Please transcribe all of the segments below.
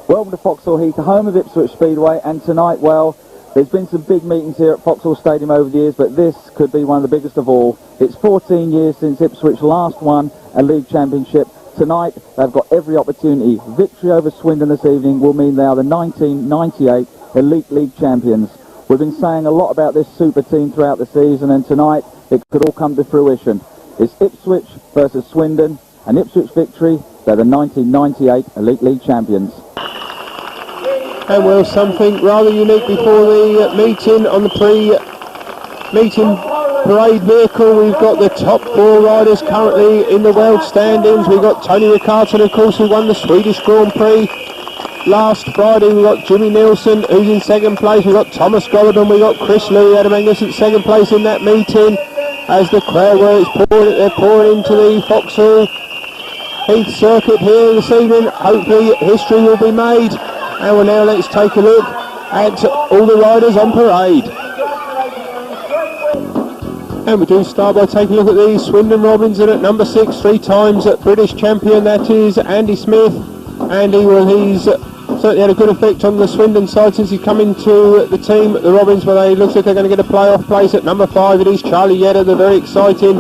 Welcome to Foxhall Heath, the home of Ipswich Speedway, and tonight, well, there's been some big meetings here at Foxhall Stadium over the years, but this could be one of the biggest of all. It's 14 years since Ipswich last won a league championship. Tonight, they've got every opportunity. Victory over Swindon this evening will mean they are the 1998 Elite League champions. We've been saying a lot about this super team throughout the season, and tonight it could all come to fruition. It's Ipswich versus Swindon, an Ipswich victory. They're the 1998 Elite League champions. And well, something rather unique before the meeting on the pre-meeting parade vehicle. We've got the top 4 riders currently in the world standings. We've got Tony Riccarton, of course, who won the Swedish Grand Prix last Friday. We've got Jimmy Nielsen, who's in second place. We've got Thomas Golden. We've got Chris Louis, had a magnificent second place in that meeting. As the crowd, they're pouring into the Foxhall Heath circuit here this evening. Hopefully history will be made. And well, now let's take a look at all the riders on parade. And we do start by taking a look at the Swindon Robins, and at number 6, 3 times British champion, that is Andy Smith. Andy, well, he's certainly had a good effect on the Swindon side since he's come into the team. The Robins, well, they looks like they're going to get a playoff place. At number 5 it is Charlie Yedder, the very exciting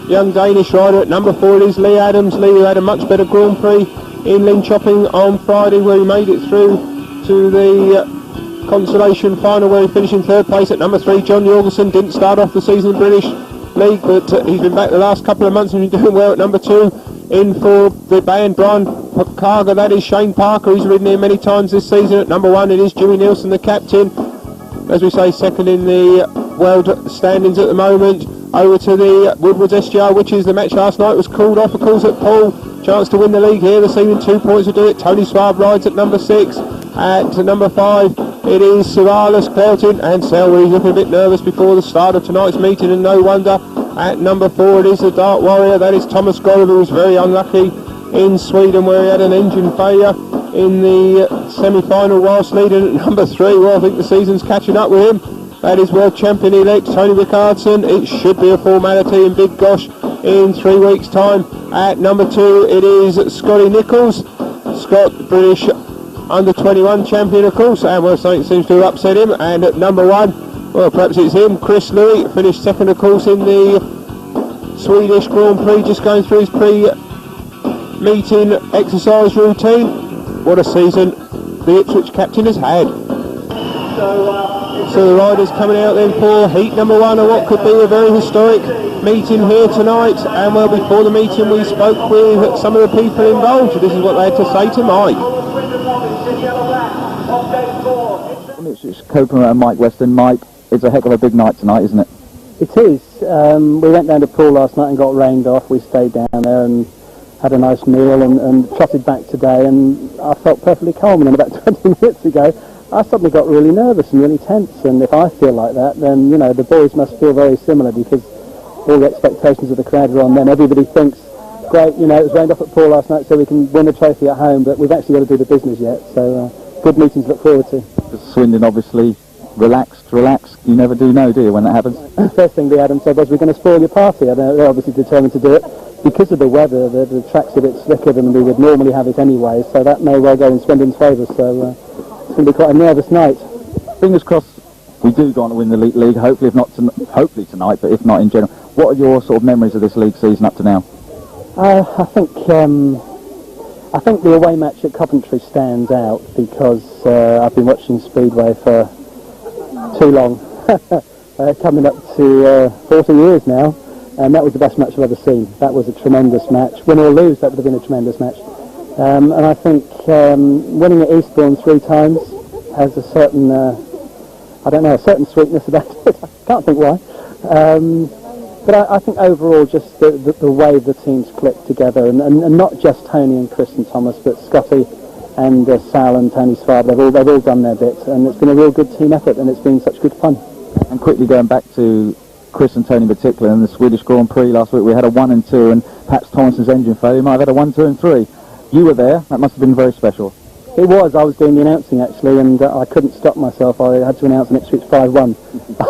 young Danish rider. At number 4 it is Lee Adams. Lee, who had a much better Grand Prix in Linköping on Friday, where he made it through to the consolation final, where he finished in 3rd place. At number 3, John Jorgensen didn't start off the season in British League, but he's been back the last couple of months and been doing well. At number 2, in for the band, Brian Carger, that is Shane Parker, who's ridden here many times this season. At number 1 it is Jimmy Nielsen, the captain, as we say, second in the world standings at the moment. Over to the Woodwards SGR, which is the match last night, was called off. Of course, at Paul, chance to win the league here this evening, 2 points to do it. Tony Swab rides at number 6. At number 5 it is Savalas, Cloughton and Selby, looking a bit nervous before the start of tonight's meeting, and no wonder. At number 4 it is the Dark Warrior, that is Thomas Gold, who was very unlucky in Sweden, where he had an engine failure in the semi-final whilst leading. At number 3, well, I think the season's catching up with him. That is world champion-elect Tony Riccarton. It should be a formality in Big Gosh in 3 weeks' time. At number 2 it is Scotty Nichols, Scott, British under-21 champion, of course, and well, something seems to have upset him. And at number 1, well, perhaps it's him, Chris Louis, finished second, of course, in the Swedish Grand Prix, just going through his pre-meeting exercise routine. What a season the Ipswich captain has had. So the riders coming out then for heat number 1 of what could be a very historic meeting here tonight. And well, before the meeting we spoke with some of the people involved. This is what they had to say to Mike. Ipswich co-promoter Mike Weston. Mike, it's a heck of a big night tonight, isn't it? It is. We went down to Poole last night and got rained off. We stayed down there and had a nice meal and trotted back today, and I felt perfectly calm. And then about 20 minutes ago I suddenly got really nervous and really tense, and if I feel like that, then, you know, the boys must feel very similar, because all the expectations of the crowd are on them. Everybody thinks, great, you know, it was rained off at Poole last night so we can win the trophy at home, but we've actually got to do the business yet, so good meetings to look forward to. Swindon obviously relaxed, you never do know, do you, when that happens? First thing the Adam said was, we're going to spoil your party. They're obviously determined to do it. Because of the weather, the track's a bit slicker than we would normally have it anyway, so that may well go in Swindon's favour, so it's going to be quite a nervous night. Fingers crossed we do go on to win the league, hopefully, if not hopefully tonight, but if not in general. What are your sort of memories of this league season up to now? I think the away match at Coventry stands out, because I've been watching Speedway for too long, coming up to 40 years now, and that was the best match I've ever seen. That was a tremendous match. Win or lose, that would have been a tremendous match. And I think winning at Eastbourne 3 times has a certain, a certain sweetness about it. I can't think why. But I think overall, just the way the teams click together, and not just Tony and Chris and Thomas, but Scotty and Sal and Tony Swab, they've all done their bit, and it's been a real good team effort, and it's been such good fun. And quickly going back to Chris and Tony in particular, in the Swedish Grand Prix last week, we had a 1 and 2, and perhaps Thomason's engine failure might have had a 1, 2 and 3. You were there. That must have been very special. It was. I was doing the announcing, actually, and I couldn't stop myself. I had to announce an Ipswich 5-1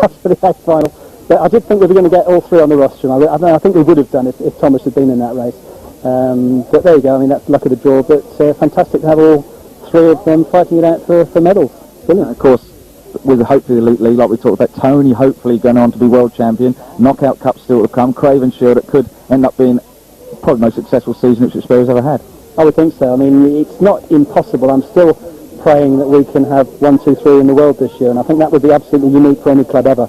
after the X final. But I did think we were going to get all 3 on the roster, and I think we would have done if Thomas had been in that race. But there you go. I mean, that's luck of the draw. But fantastic to have all three of them fighting it out for medals. Brilliant. And of course, with hopefully the Elite League, like we talked about, Tony hopefully going on to be world champion, knockout cup still to come, Craven Shield, it could end up being probably the most successful season Ipswich Speedway's ever had. I would think so. I mean, it's not impossible. I'm still praying that we can have 1, 2, 3 in the world this year, and I think that would be absolutely unique for any club ever.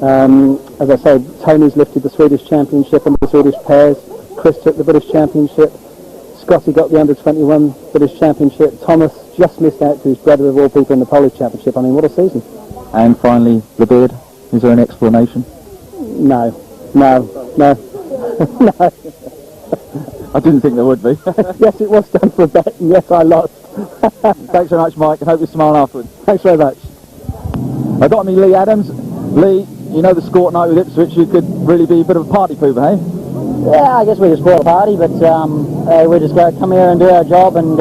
As I said, Tony's lifted the Swedish Championship and the Swedish pairs. Chris took the British Championship. Scotty got the under-21 British Championship. Thomas just missed out to his brother of all people in the Polish Championship. I mean, what a season. And finally, the beard. Is there an explanation? No. No. I didn't think there would be. Yes, it was done for a bet, and yes, I lost. Thanks very much, Mike, and hope you smile afterwards. Thanks very much. I got me Lee Adams. Lee, you know the score tonight with Ipswich, you could really be a bit of a party pooper, hey? Yeah, I guess we just brought a party, but we just got to come here and do our job and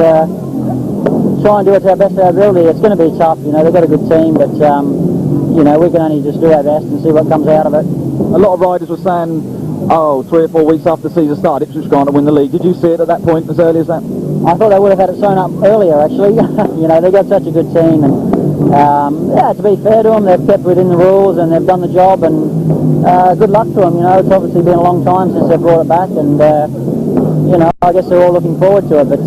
try and do it to our best of our ability. It's going to be tough, you know, they've got a good team, but, you know, we can only just do our best and see what comes out of it. A lot of riders were saying, 3 or 4 weeks after the season started, Ipswich going to win the league. Did you see it at that point, as early as that? I thought they would have had it sewn up earlier, actually. You know, they've got such a good team, and yeah, to be fair to them, they've kept within the rules and they've done the job, and good luck to them. You know, it's obviously been a long time since they've brought it back, and you know, I guess they're all looking forward to it. But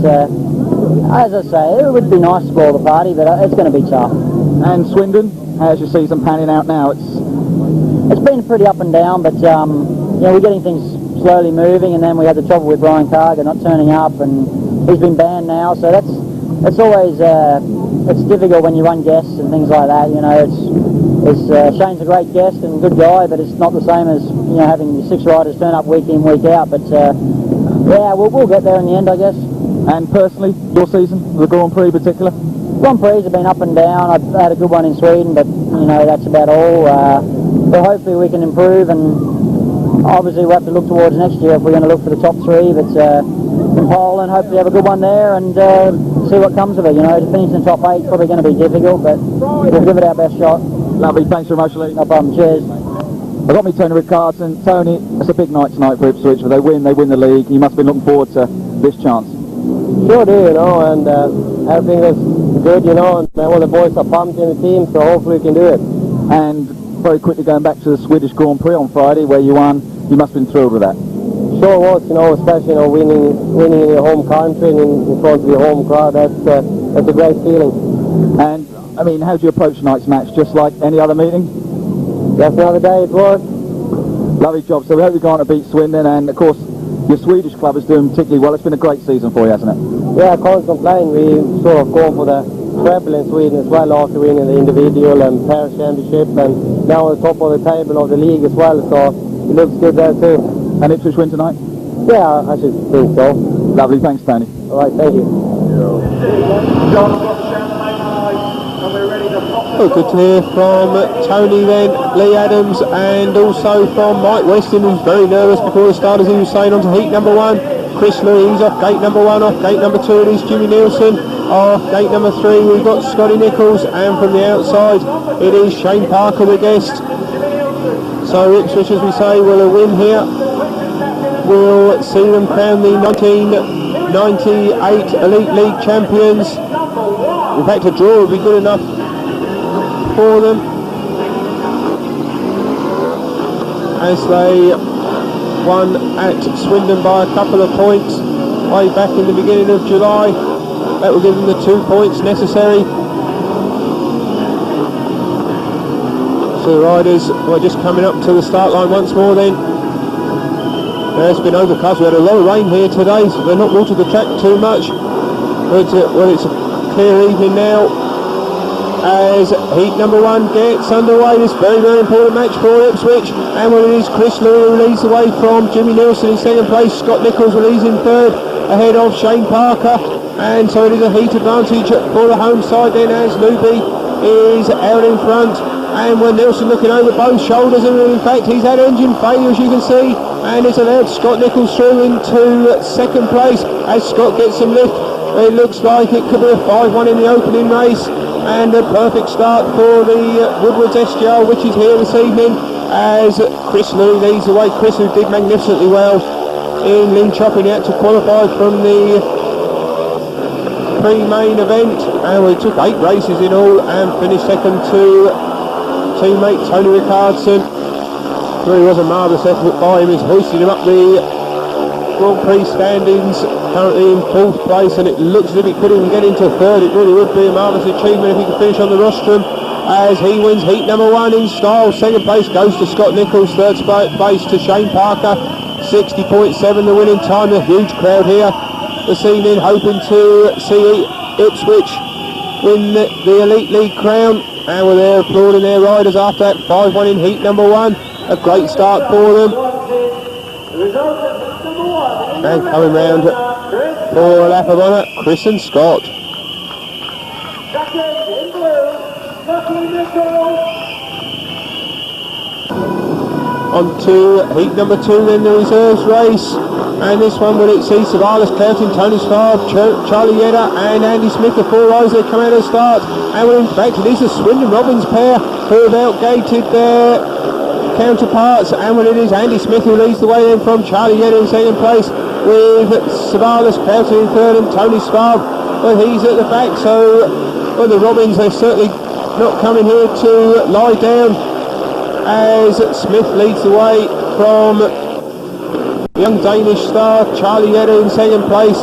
as I say, it would be nice to spoil the party, but it's going to be tough. And Swindon, how's your season panning out now? It's been pretty up and down, but you know, we're getting things slowly moving, and then we had the trouble with Brian Carger not turning up, and he's been banned now, so it's always it's difficult when you run guests and things like that. You know, Shane's a great guest and good guy, but it's not the same as, you know, having 6 riders turn up week in, week out. But yeah, we'll get there in the end, I guess. And personally, your season, the Grand Prix in particular? Grand Prix have been up and down. I've had a good one in Sweden, but you know, that's about all. But hopefully we can improve, and obviously we'll have to look towards next year if we're going to look for the top 3. But in Poland, hopefully have a good one there, and see what comes of it. You know, to finish in the top 8 is probably going to be difficult, but we'll give it our best shot. Lovely, thanks very much, Lee. No problem, cheers. I got me Tony Rickardson. Tony, it's a big night tonight for Ipswich. If they win the league. You must have been looking forward to this chance. Sure do, you know, and everything is good, you know, and all the boys are pumped in the team, so hopefully we can do it. And very quickly going back to the Swedish Grand Prix on Friday where you won, you must have been thrilled with that. Sure was, you know, especially, you know, winning in your home country and in front of your home crowd. That's a great feeling. And I mean, how do you approach tonight's match? Just like any other meeting? Just another day at work. Lovely job. So we hope you're going to beat Swindon, and of course your Swedish club is doing particularly well. It's been a great season for you, hasn't it? Yeah, I can't complain. We sort of gone for the treble in Sweden as well after winning the individual and pair championship, and now on the top of the table of the league as well, so it looks good there too. And Ipswich win tonight? Yeah, I should think so. Lovely, thanks Tony. Alright, thank you. Oh, good to hear from Tony then, Lee Adams, and also from Mike Weston, who's very nervous before the start, as he was saying, on to heat number 1. Chris Louise off gate number 1, off gate number 2 it is Jimmy Nielsen, off gate number 3 we've got Scotty Nichols, and from the outside it is Shane Parker, the guest. So Ipswich, as we say, will win here. We'll see them crown the 1998 Elite League champions. In fact, a draw would be good enough for them, as they won at Swindon by a couple of points way back in the beginning of July. That will give them the 2 points necessary. So the riders are just coming up to the start line once more then. It's been overcast. We had a lot of rain here today, so they're not watered the track too much. But well, it's a clear evening now as heat number 1 gets underway. This very, very important match for Ipswich, and well, it is Chris Louis who leads away from Jimmy Nielsen in second place. Scott Nichols leads in third ahead of Shane Parker, and so it is a heat advantage for the home side then, as Luby is out in front, and when Nielsen looking over both shoulders, and in fact he's had engine failure, as you can see, and it's allowed Scott Nichols through into second place as Scott gets some lift. It looks like it could be a 5-1 in the opening race, and a perfect start for the Woodwards SGR, which is here this evening, as Chris Louis leads the way. Chris, who did magnificently well in Lynn Chopping, he had to qualify from the pre-main event, and we took 8 races in all and finished second to teammate Tony Rickardson. Really was a marvellous effort by him. He's hoisted him up the Grand Prix standings, currently in 4th place, and it looks as if he could even get into 3rd. It really would be a marvellous achievement if he could finish on the rostrum, as he wins heat number 1 in style. 2nd place goes to Scott Nichols, 3rd place to Shane Parker, 60.7 the winning time. A huge crowd here this evening, hoping to see Ipswich win the Elite League crown, and we're there applauding their riders after that 5-1 in heat number 1. A great start for them. And coming round for a lap of honour, Chris and Scott. On to heat number 2 then, the reserves race, and this one will see Savalas, Cloughton, Tony Sparb, Charlie Yedder and Andy Smith, the 4 riders that come out of the start. And well, in fact it is the Swindon Robbins pair who have outgated their counterparts, and when it is Andy Smith who leads the way then from Charlie Yedder in 2nd place, with Savalas, Cloughton in 3rd and Tony Sparb, well, he's at the back. So well, the Robbins, they're certainly not coming here to lie down, as Smith leads the way from young Danish star Charlie Yedder in 2nd place,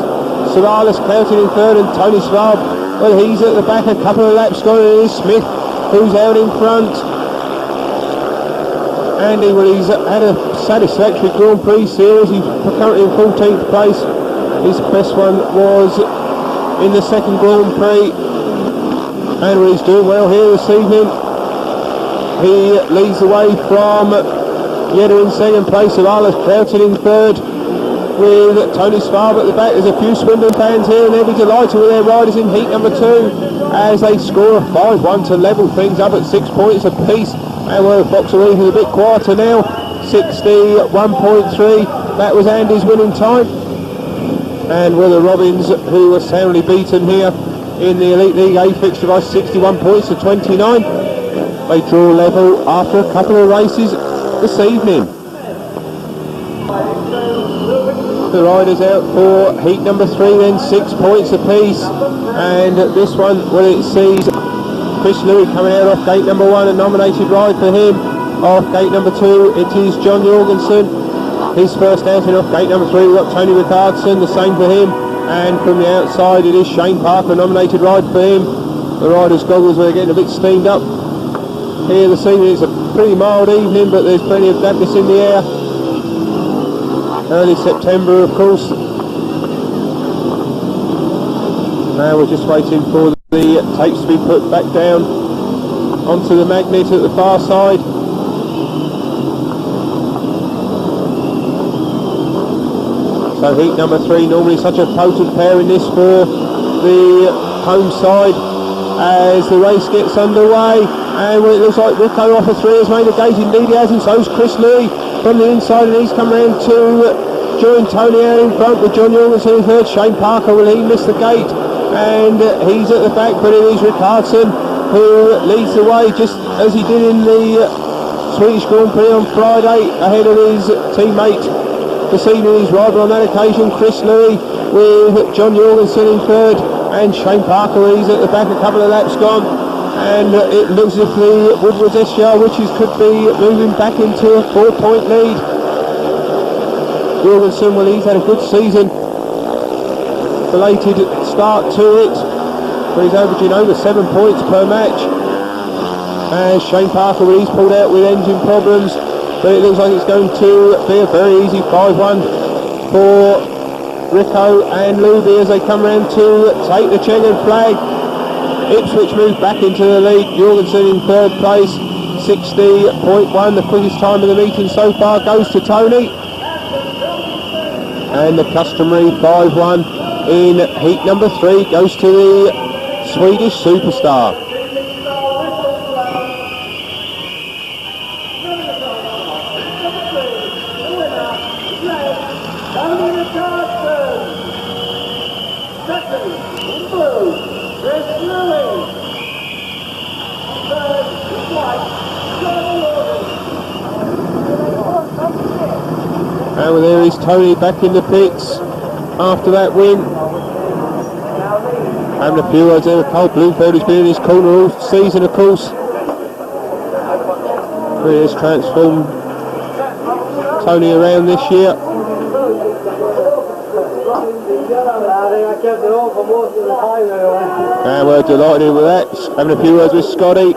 Savalas, Cloughton in 3rd and Tony Sparb, well, he's at the back. A couple of laps gone, and it is Smith who's out in front. Andy, well, he's had a satisfactory Grand Prix series. He's currently in 14th place. His best one was in the 2nd Grand Prix, and well, he's doing well here this evening. He leads the way from Yedder in 2nd place, Savalas, Cloughton in 3rd, with Tony Sparb at the back. There's a few Swindon fans here, and they'll be delighted with their riders in heat number 2, as they score a 5-1 to level things up at 6 points apiece. And well, Foxhall is a bit quieter now, 61.3. That was Andy's winning time. And well, the Robbins, who were soundly beaten here in the Elite League A fixture by 61 points to 29. They draw level after a couple of races this evening. The riders out for heat number 3 then, 6 points apiece. And this one, well, it sees Chris Louis coming out off gate number 1, a nominated ride for him. Off gate number 2, it is John Jorgensen. His first outing off gate number 3, we've got Tony Rickardson, the same for him. And from the outside, it is Shane Parker, a nominated ride for him. The riders' goggles are getting a bit steamed up here this evening. It's a pretty mild evening, but there's plenty of dampness in the air. Early September, of course. Now we're just waiting for the tapes to be put back down onto the magnet at the far side. So heat number 3, normally such a potent pair in this for the home side, as the race gets underway. And well, it looks like Rico off a 3 has made a gate. Indeed he has, and so's Chris Louis from the inside, and he's come round to join Tony out in front with John Jorgensen in 3rd. Shane Parker, will he miss the gate? And he's at the back, but it is Rickardson who leads the way, just as he did in the Swedish Grand Prix on Friday, ahead of his teammate this evening, his rival on that occasion, Chris Louis, with John Jorgensen in 3rd, and Shane Parker, he's at the back, a couple of laps gone, and it looks as if the Woodward SGR Witches could be moving back into a 4-point lead. Jorgensen, well, he's had a good season, belated start to it, but he's averaging over 7 points per match. And Shane Parker, well, he's pulled out with engine problems, but it looks like it's going to be a very easy 5-1 for Rico and Luby as they come round to take the checkered flag. Ipswich move back into the lead. Jorgensen in 3rd place, 60.1. The quickest time of the meeting so far goes to Tony. And the customary 5-1 in heat number 3 goes to the Swedish superstar. And there is Tony back in the pits after that win. Having a few words there with Cole Bloomfield, who's been in his corner all season, of course. Really has transformed Tony around this year. And we're delighted with that. Having a few words with Scotty.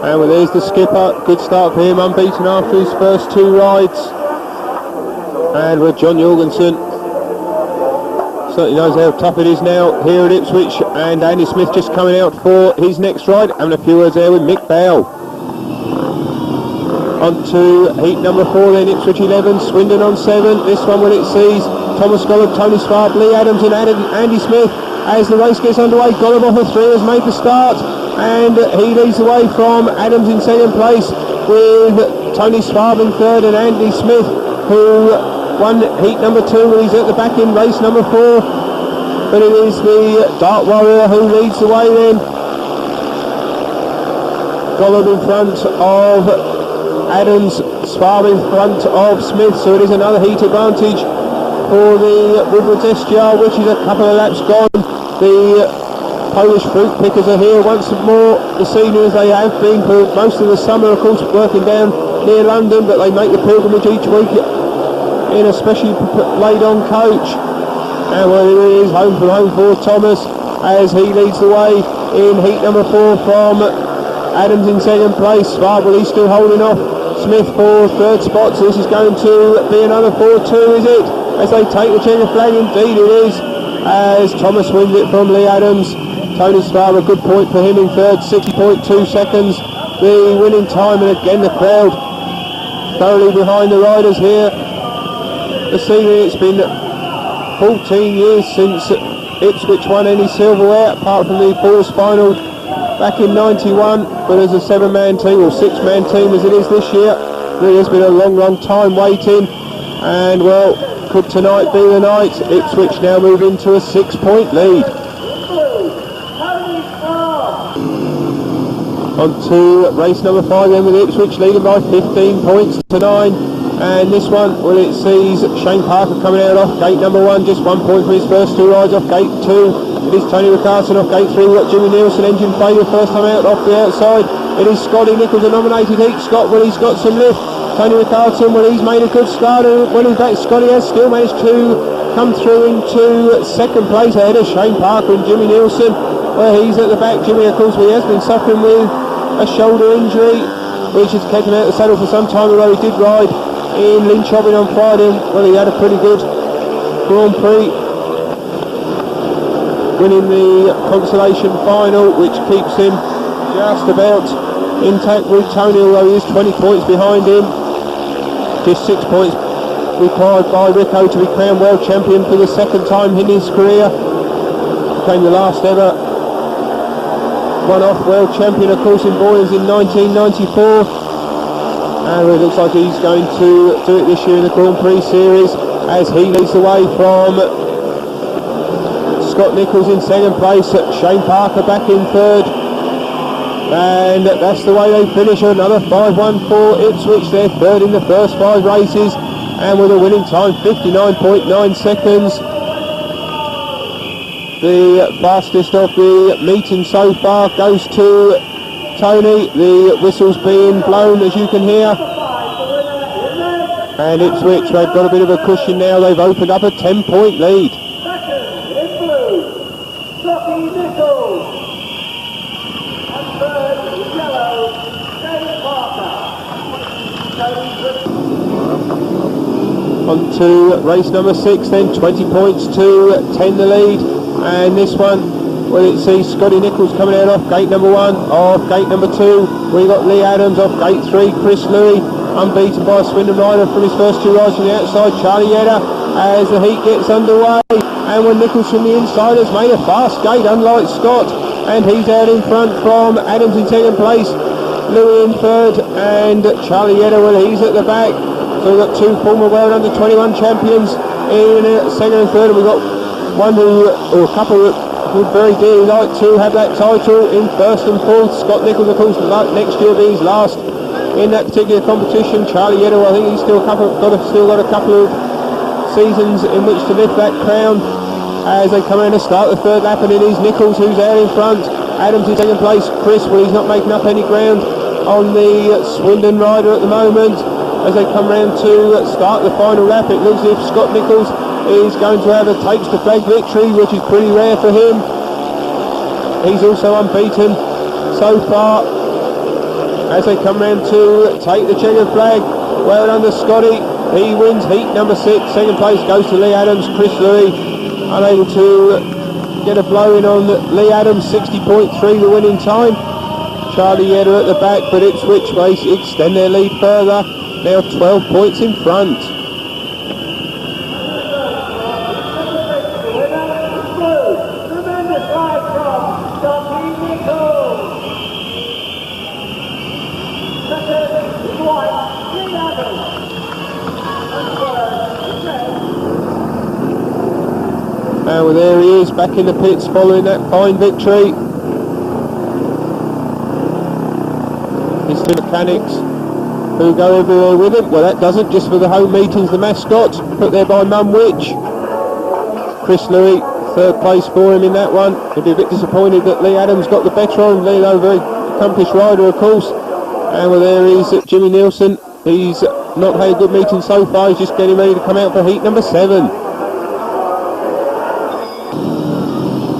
And well, there's the skipper. Good start for him, unbeaten after his first 2 rides. And with John Jorgensen. Certainly knows how tough it is now here at Ipswich. And Andy Smith just coming out for his next ride. Having a few words there with Mick Bell. On to heat number 4 then, Ipswich 11, Swindon on 7. This one when it sees Thomas Gollop, Tony Sparb, Lee Adams and Andy Smith. As the race gets underway, Gollop off of 3 has made the start. And he leads the way from Adams in second place with Tony Sparb in third and Andy Smith, who won heat number 2 when he's at the back in race number 4. But it is the Dark Warrior who leads the way then. Gollop in front of Adams, Sparb in front of Smith, so it is another heat advantage for the Woodwards SGR, which is a couple of laps gone. The Polish fruit pickers are here once more this evening, as they have been for most of the summer, of course, working down near London, but they make the pilgrimage each week in a specially laid on coach. And well, it is home from home for Thomas as he leads the way in heat number 4 from Adams in second place. Sparb, well, he's still holding off Smith for third spot, so this is going to be another 4-2, is it? As they take the checker flag, indeed it is, as Thomas wins it from Lee Adams. Tony Sparb, a good point for him in third, 60.2 seconds, the winning time, and again the crowd thoroughly behind the riders here. This evening it's been 14 years since Ipswich won any silverware, apart from the Force final back in 91, but as a 7-man team, or 6-man team as it is this year, really has been a long time waiting, and well, could tonight be the night? Ipswich now move into a 6-point lead. On to race number 5 then, with Ipswich leading by 15 points to 9. And this one, well, it sees Shane Parker coming out off gate number 1, just 1 point for his first 2 rides. Off gate 2, it is Tony Ricardson. Off gate 3, we've got Jimmy Nielsen, engine failure, first time out off the outside. It is Scotty Nichols, a nominated heat. Scott, well, he's got some lift. Tony Ricardson, well, he's made a good start. And when in fact, Scotty has still managed to come through into second place ahead of Shane Parker and Jimmy Nielsen. Well, he's at the back. Jimmy, of course, he has been suffering with a shoulder injury, which has kept him out of the saddle for some time, although he did ride in Linköping on Friday. Well, he had a pretty good Grand Prix, winning the consolation final, which keeps him just about intact with Tony, although he is 20 points behind him. Just 6 points required by Rico to be crowned world champion for the second time in his career. Became the last ever one-off world champion, of course, in Boyers in 1994. And it looks like he's going to do it this year in the Grand Prix series, as he leads the way from Scott Nichols in second place, Shane Parker back in third. And that's the way they finish. Another 5-1 for Ipswich. They're third in the first 5 races, and with a winning time 59.9 seconds. The fastest of the meeting so far goes to Tony. The whistle's being blown, as you can hear. And Ipswich, they've got a bit of a cushion now. They've opened up a 10-point lead. On to race number 6 then, 20 points to 10 the lead. And this one, well, it sees Scotty Nichols coming out off gate number 1, off gate number 2. We got Lee Adams off gate 3, Chris Louis, unbeaten by a Swindon rider from his first 2 rides from the outside, Charlie Yedder, as the heat gets underway. And when Nichols from the inside has made a fast gate, unlike Scott, and he's out in front from Adams in second place, Louis in third, and Charlie Yedder, well, he's at the back. So we've got 2 former world under 21 champions in second and third, and we've got one who, or a couple that would very dearly like to have that title in first and fourth. Scott Nichols, of course, next year be his last in that particular competition. Charlie Yedder, I think he's still got a couple of seasons in which to lift that crown. as they come around to start the third lap, and it is Nichols who's out in front. Adams in second place. Chris, well, he's not making up any ground on the Swindon rider at the moment. As they come round to start the final lap, it looks as if Scott Nichols is going to have a takes the flag victory, which is pretty rare for him. He's also unbeaten so far. As they come round to take the checkered flag, well done to Scotty. He wins heat number 6. Second place goes to Lee Adams. Chris Louis unable to get a blow in on Lee Adams. 60.3 the winning time. Charlie Yedder at the back, but Ipswich race extend their lead further. Now 12 points in front. And well, there he is back in the pits following that fine victory. His two mechanics who go everywhere with him. Well, that doesn't, just for the home meetings, the mascot, put there by Mum Witch. Chris Louis, third place for him in that one. He'll be a bit disappointed that Lee Adams got the better on. Lee, though, very accomplished rider, of course. And well, there is Jimmy Nielsen. He's not had a good meeting so far. He's just getting ready to come out for heat number 7.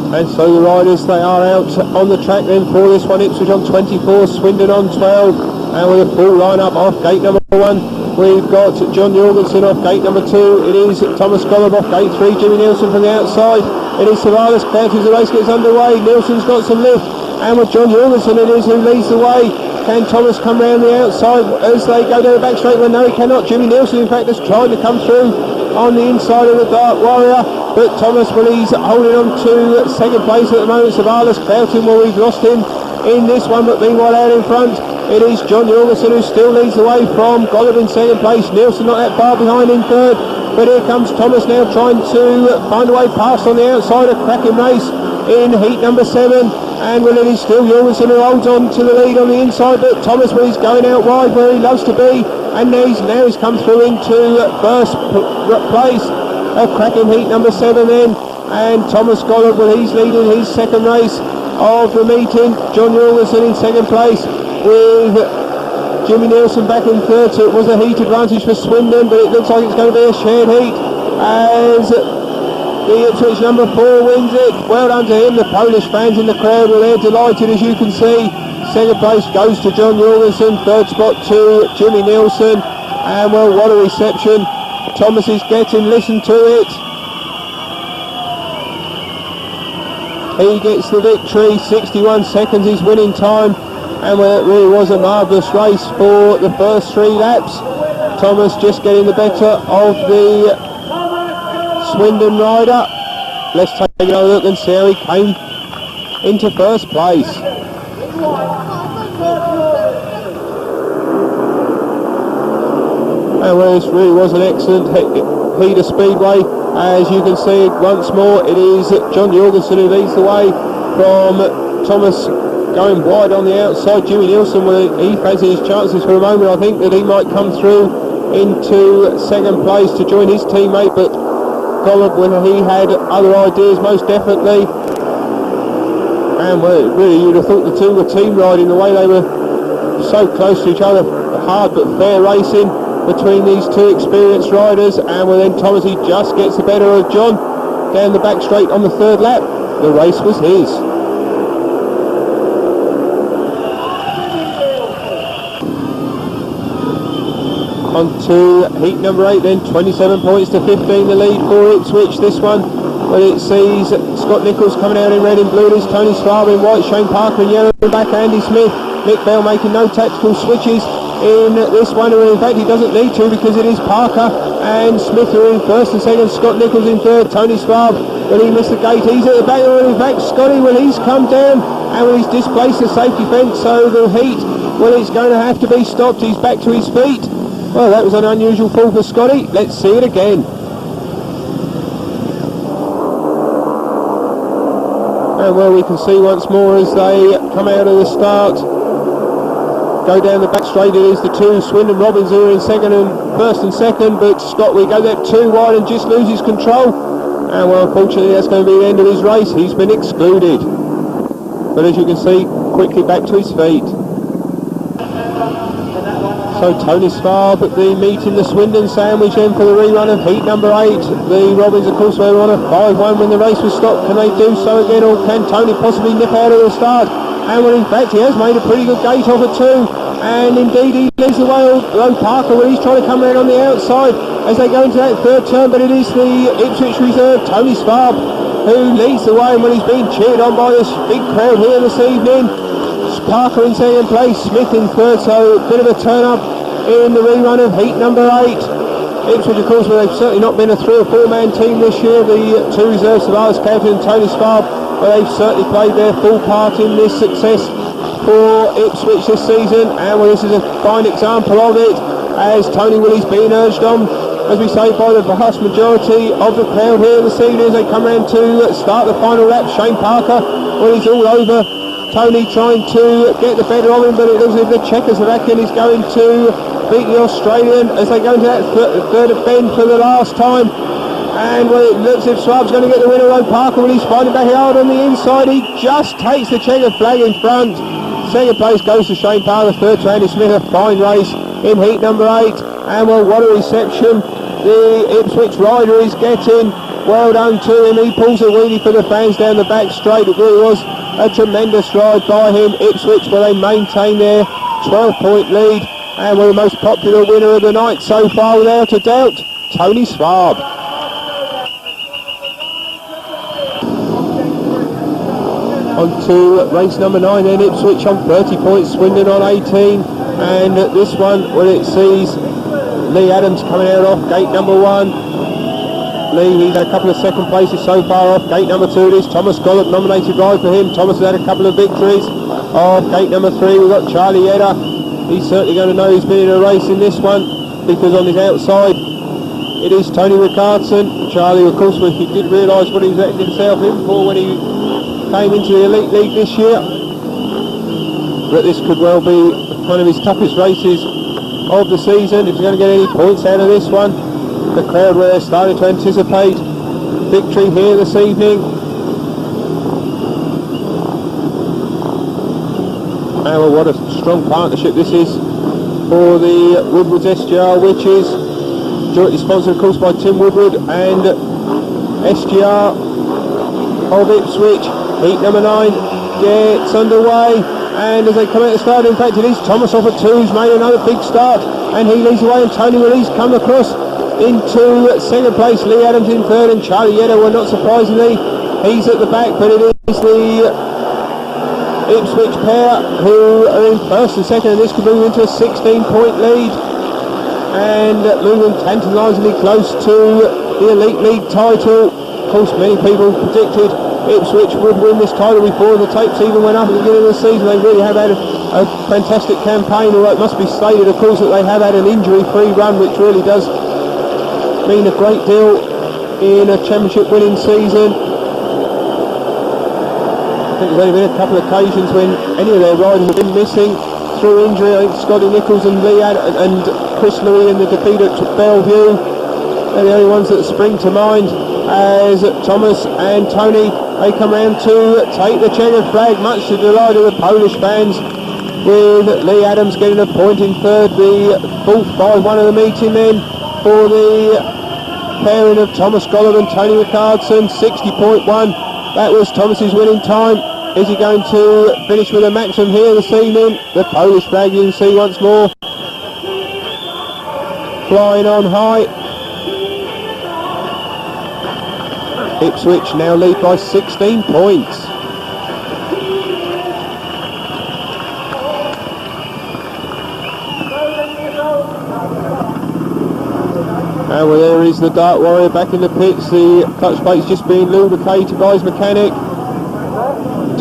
And so the riders, they are out on the track then for this one. Ipswich on 24, Swindon on 12. And with a full lineup off gate number 1, we've got John Jorgensen off gate number 2. It is Thomas Golub off gate 3, Jimmy Nielsen from the outside. It is Savalas Clout as the race gets underway. Nielsen's got some lift. And with John Jorgensen, it is who leads the way. Can Thomas come round the outside as they go down the back straight? Well, no, he cannot. Jimmy Nielsen, in fact, has tried to come through on the inside of the Dark Warrior. But Thomas, well, he's holding on to second place at the moment. Savalas Cloughton, well, we've lost him in this one, but meanwhile out in front, it is John Jorgensen who still leads the way from Golub in second place. Nielsen not that far behind in third, but here comes Thomas now trying to find a way past on the outside. A cracking race in heat number 7, and well, it is still Jorgensen who holds on to the lead on the inside, but Thomas, well, he's going out wide where he loves to be, and now he's come through into first place. A cracking heat number 7 then, and Thomas Golub, well, he's leading his second race of the meeting. John Jorgensen in second place with Jimmy Nielsen back in third, so it was a heat advantage for Swindon, but it looks like it's going to be a shared heat as the Ipswich number 4 wins it. Well done to him. The Polish fans in the crowd, well, they're delighted, as you can see. Second place goes to John Jorgensen, third spot to Jimmy Nielsen, and well, what a reception. Thomas is getting, listen to it. He gets the victory, 61 seconds his winning time, and well, it really was a marvellous race for the first 3 laps. Thomas just getting the better of the Swindon rider. Let's take another look and see how he came into first place. And well, this really was an excellent heat of Speedway. As you can see once more, it is John Jorgensen who leads the way from Thomas going wide on the outside. Jimmy Nielsen, well, he fancied his chances for a moment. I think that he might come through into second place to join his teammate, but Golub, when he had other ideas, most definitely. And well, really, you'd have thought the two were team riding the way they were so close to each other. Hard but fair racing between these two experienced riders, and well, then Thomas, he just gets the better of John down the back straight on the third lap. The race was his. On to heat number 8 then, 27 points to 15 the lead for Ipswich. This one, well, it sees Scott Nichols coming out in red and blue. There's Tony Svar in white, Shane Parker in yellow, and back Andy Smith. Nick Bell making no tactical switches in this one, or in fact he doesn't need to, because it is Parker and Smith who are in first and second, Scott Nichols in third. Tony Svar, well, he missed the gate, he's at the back, or in fact Scotty, well, he's come down and well, he's displaced the safety fence, so the heat, well, it's going to have to be stopped. He's back to his feet. Well, that was an unusual fall for Scotty. Let's see it again. And well, we can see once more as they come out of the start, go down the back straight. It is the two Swindon Robbins who are in first and second, but Scott, we go that too wide and just loses control. And well, unfortunately that's going to be the end of his race. He's been excluded. But as you can see, quickly back to his feet. So Tony Sparb at the meet in the Swindon sandwich then for the rerun of heat number 8. The Robins, of course, were on a 5-1 when the race was stopped. Can they do so again, or can Tony possibly nip out of the start? And well, in fact, he has made a pretty good gate off at 2. And indeed, he leads the way, although Parker, well, he's trying to come around on the outside as they go into that third turn. But it is the Ipswich reserve, Tony Sparb, who leads the way, and when he's being cheered on by this big crowd here this evening. Parker in second place, Smith in third, so a bit of a turn up in the rerun of heat number 8. Ipswich, of course, well, they've certainly not been a 3 or 4 man team this year. The 2 reserves, Savalas captain and Tony Sparb, but they've certainly played their full part in this success for Ipswich this season, and well, this is a fine example of it, as Tony Willie's being urged on, as we say, by the vast majority of the crowd here this evening as they come around to start the final lap. Shane Parker, well, he's all over Tony, trying to get the better of him, but it looks as if the Czechoslovakian is going to beat the Australian as they go into that third bend for the last time. And well, it looks as if Swab's going to get the winner on Parker when he's finding back hard on the inside. He just takes the checker flag in front. Second place goes to Shane Parker, third to Andy Smith. A fine race in heat number 8. And well, what a reception the Ipswich rider is getting. Well done to him. He pulls a wheelie for the fans down the back straight. It really was a tremendous ride by him. Ipswich, well, they maintain their 12-point lead, and were the most popular winner of the night so far, without a doubt, Tony Sparb. On to race number 9 then, Ipswich on 30 points, Swindon on 18, and this one, well, it sees Lee Adams coming out off gate number 1. Lee, he's had a couple of second places so far off gate number 2. It is Thomas Gollop, nominated ride for him. Thomas has had a couple of victories. Off gate number 3, we've got Charlie Yedder. He's certainly going to know he's been in a race in this one, because on his outside it is Tony Rickardson. Charlie, of course, he did realise what he was letting himself in for when he came into the Elite League this year. But this could well be one of his toughest races of the season, if he's going to get any points out of this one. The crowd were starting to anticipate victory here this evening. And well, what a strong partnership this is for the Woodward's SGR, which is jointly sponsored, of course, by Tim Woodward and SGR of Ipswich. Heat number 9 gets underway, and as they come out the start, in fact, it is Thomas off at 2 who's made another big start, and he leads the way, and Tony Willie's come across into second place. Lee Adams in third, and Charlie Yedder, well, not surprisingly, he's at the back, but it is the Ipswich pair who are in first and second, and this could move into a 16-point lead, and moving tantalisingly close to the Elite League title. Of course, many people predicted Ipswich would win this title before the tapes even went up at the beginning of the season. They really have had a fantastic campaign, although it must be stated, of course, that they have had an injury-free run, which really does mean a great deal in a championship winning season. I think there's only been a couple of occasions when any of their riders have been missing through injury. I think Scotty Nichols and and Chris Louis in the defeat at Bellevue, they're the only ones that spring to mind, as Thomas and Tony, they come round to take the checkered flag, much to the delight of the Polish fans, with Lee Adams getting a point in third. The fourth 5-1 of the meeting then for the pairing of Thomas Gollop and Tony Rickardson, 60.1. That was Thomas's winning time. Is he going to finish with a maximum here this evening? The Polish flag, you can see once more, flying on high. Ipswich now lead by 16 points. And well, there is the Dark Warrior back in the pits. The clutch plate's just being lubricated by his mechanic.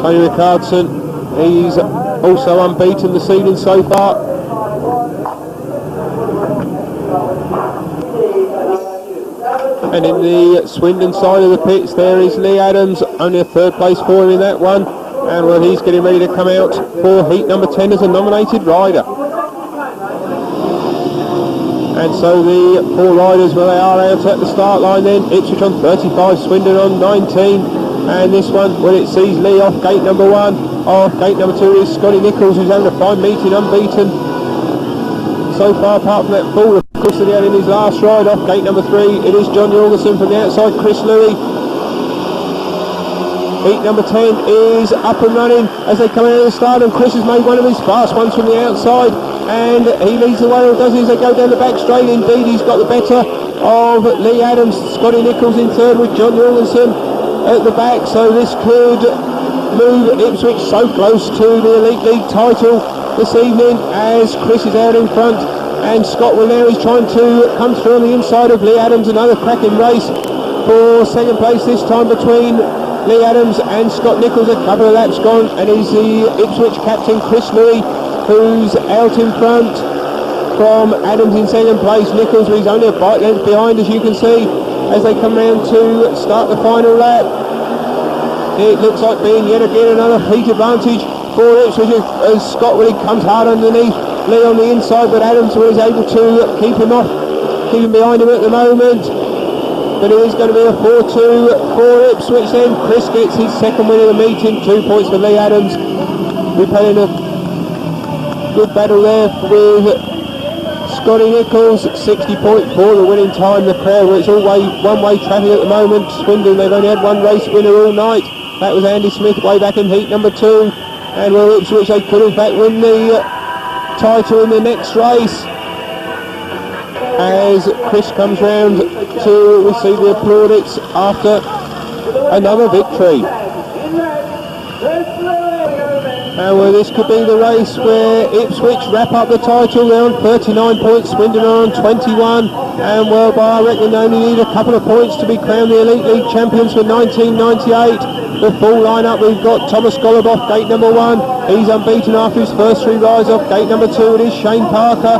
Tony Rickardson, he's also unbeaten this evening so far. And in the Swindon side of the pits, there is Lee Adams, only a third place for him in that one. And well, he's getting ready to come out for heat number 10 as a nominated rider. And so the 4 riders, where they are out at the start line then. Ipswich on 35, Swindon on 19. And this one, when it sees Lee off gate number 1. Off gate number 2 is Scotty Nichols, who's having a fine meeting, unbeaten so far, apart from that fall of Chris that he had in his last ride. Off gate number 3, it is John Jorgensen from the outside, Chris Louis. Heat number 10 is up and running as they come out of the start, and Chris has made one of his fast ones from the outside, and he leads the way, or does he, as they go down the back straight. Indeed, he's got the better of Lee Adams. Scotty Nichols in third with John Jorgensen at the back, so this could move Ipswich so close to the Elite League title this evening, as Chris is out in front, and Scott will now, he's trying to come through on the inside of Lee Adams. Another cracking race for second place this time between Lee Adams and Scott Nichols. A couple of laps gone, and is the Ipswich captain Chris Louis, who's out in front from Adams in second place. Nichols, who's only a bike length behind, as you can see, as they come round to start the final lap. It looks like being yet again another heat advantage for Ipswich, as Scott really comes hard underneath Lee on the inside, but Adams is able to keep him behind him at the moment. But it is going to be a 4-2 for Ipswich then. Chris gets his second win of the meeting, 2 points for Lee Adams. We've had in a good battle there with Scotty Nichols, 60.4 the winning time. The crowd, it's all one-way traffic at the moment. Swindon, they've only had one race winner all night. That was Andy Smith way back in heat number 2. And well, Ipswich, they could in fact win the title in the next race, as Chris comes round to receive the plaudits after another victory. And well, this could be the race where Ipswich wrap up the title. They're on 39 points, Swindon are on 21, and well, I reckon they only need a couple of points to be crowned the Elite League champions for 1998. The full lineup, we've got Thomas Golub off gate number 1. He's unbeaten after his first 3 rides. Off gate number 2, it is Shane Parker.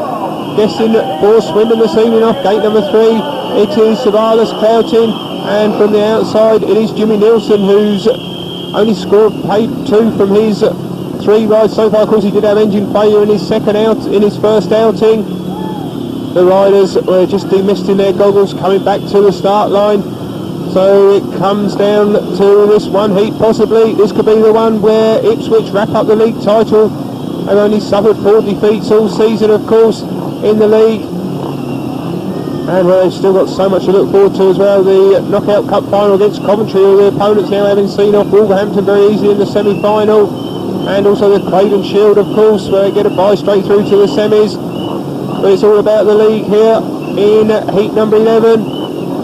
Guessing for Swindon this evening, off gate number 3, it is Savalas Cloughton. And from the outside, it is Jimmy Nielsen, who's only scored paid 2 from his 3 rides so far. Of course, he did have engine failure in his first outing. The riders were just demisting their goggles coming back to the start line. So it comes down to this one heat possibly. This could be the one where Ipswich wrap up the league title. They've only suffered 4 defeats all season, of course, in the league. And well, they've still got so much to look forward to as well. The Knockout Cup final against Coventry, all the opponents now having seen off Wolverhampton very easily in the semi-final. And also the Craven Shield, of course, where they get a bye straight through to the semis. But it's all about the league here in heat number 11.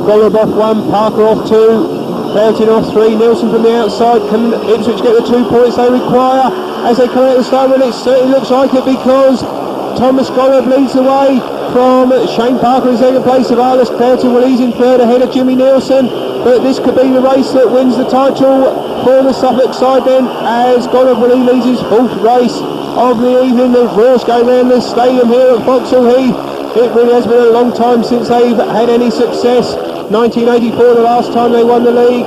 Golub off 1, Parker off 2, Cloughton off 3, Nielsen from the outside. Can Ipswich get the 2 points they require as they come out of the start? Well, it certainly looks like it, because Thomas Golub leads the way from Shane Parker in second place. Savalas Cloughton, well, he's in third ahead of Jimmy Nielsen. But this could be the race that wins the title for the Suffolk side then, as Golub, well, he leads his 4th race of the evening. The roars going around the stadium here at Foxhall Heath. It really has been a long time since they've had any success. 1984 the last time they won the league,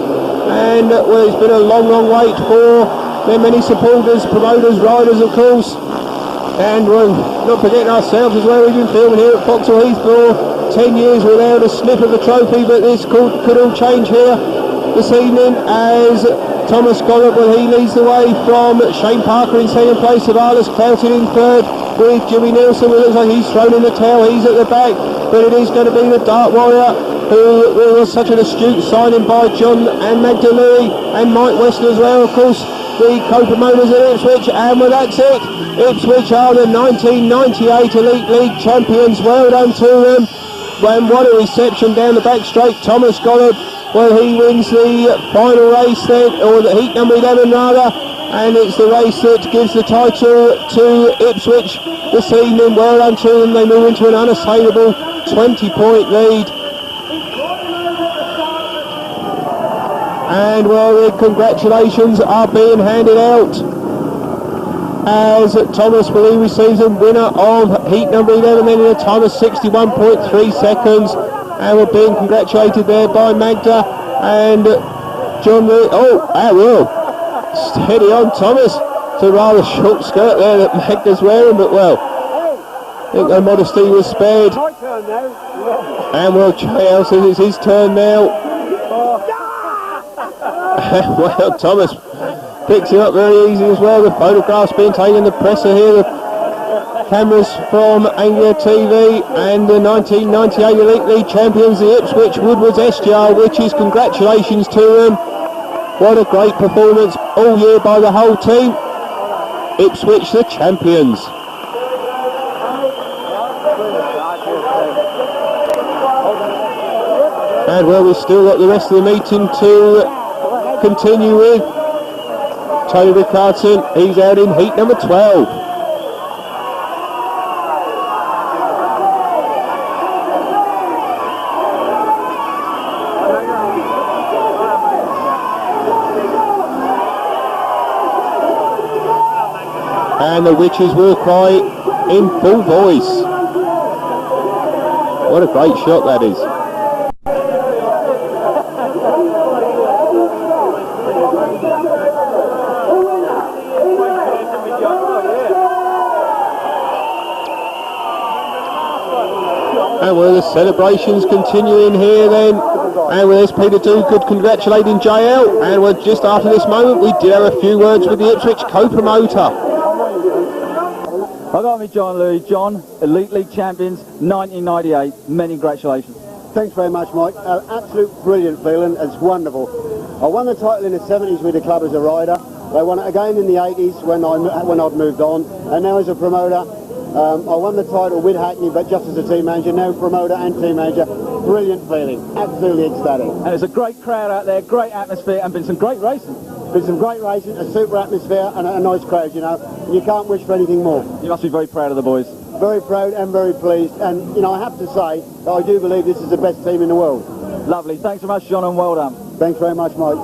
and well, it's been a long wait for their many supporters, promoters, riders, of course. And we're not forgetting ourselves as well. We've been filming here at Foxhall Heath for 10 years without a sniff of a trophy, but this could all change here this evening, as Thomas Golub, well, he leads the way from Shane Parker in second place, Savalas Cloughton in third, with Jimmy Nielsen. It looks like he's thrown in the towel, he's at the back, but it is going to be the Dark Warrior, who was such an astute signing by John and Magda Louis and Mike Weston as well, of course, the co-promoters at Ipswich. And well, that's it. Ipswich are the 1998 Elite League champions. Well done to them. And what a reception down the back straight. Thomas Golub, well, he wins the final race then, or the heat number 11 rather, and it's the race that gives the title to Ipswich this evening. Well done to them. They move into an unassailable 20-point lead. And well, the congratulations are being handed out as Thomas Willie receives a winner of heat number 11 then in a time of 61.3 seconds, and we're being congratulated there by Magda and John Lee. Oh, I will steady on Thomas. It's a rather short skirt there that Magda's wearing, but well, I think no modesty was spared. And well, JL says it's his turn now. Well, Thomas picks it up very easy as well. The photographs being taken, the presser here, the cameras from Anglia TV, and the 1998 Elite League champions, the Ipswich Woodwards SGR, which is congratulations to them. What a great performance all year by the whole team. Ipswich the champions. And well, we've still got the rest of the meeting to continue with. Tony Rickardson, he's out in heat number 12. And the Witches will cry in full voice. What a great shot that is. And well, the celebrations continuing here then. And well, there's Peter Dugood congratulating JL. And well, just after this moment, we did have a few words with the Ipswich co-promoter. I got me John Louis. John, Elite League champions, 1998. Many congratulations. Thanks very much, Mike. Absolute brilliant feeling. It's wonderful. I won the title in the 70s with the club as a rider. I won it again in the 80s when I'd moved on. And now as a promoter, I won the title with Hackney, but just as a team manager, now promoter and team manager. Brilliant feeling, absolutely ecstatic. And there's a great crowd out there, great atmosphere, and been some great racing. Been some great racing, a super atmosphere, and a nice crowd, you know. You can't wish for anything more. You must be very proud of the boys. Very proud and very pleased, and you know, I have to say that I do believe this is the best team in the world. Lovely, thanks so much, John, and well done. Thanks very much, Mike.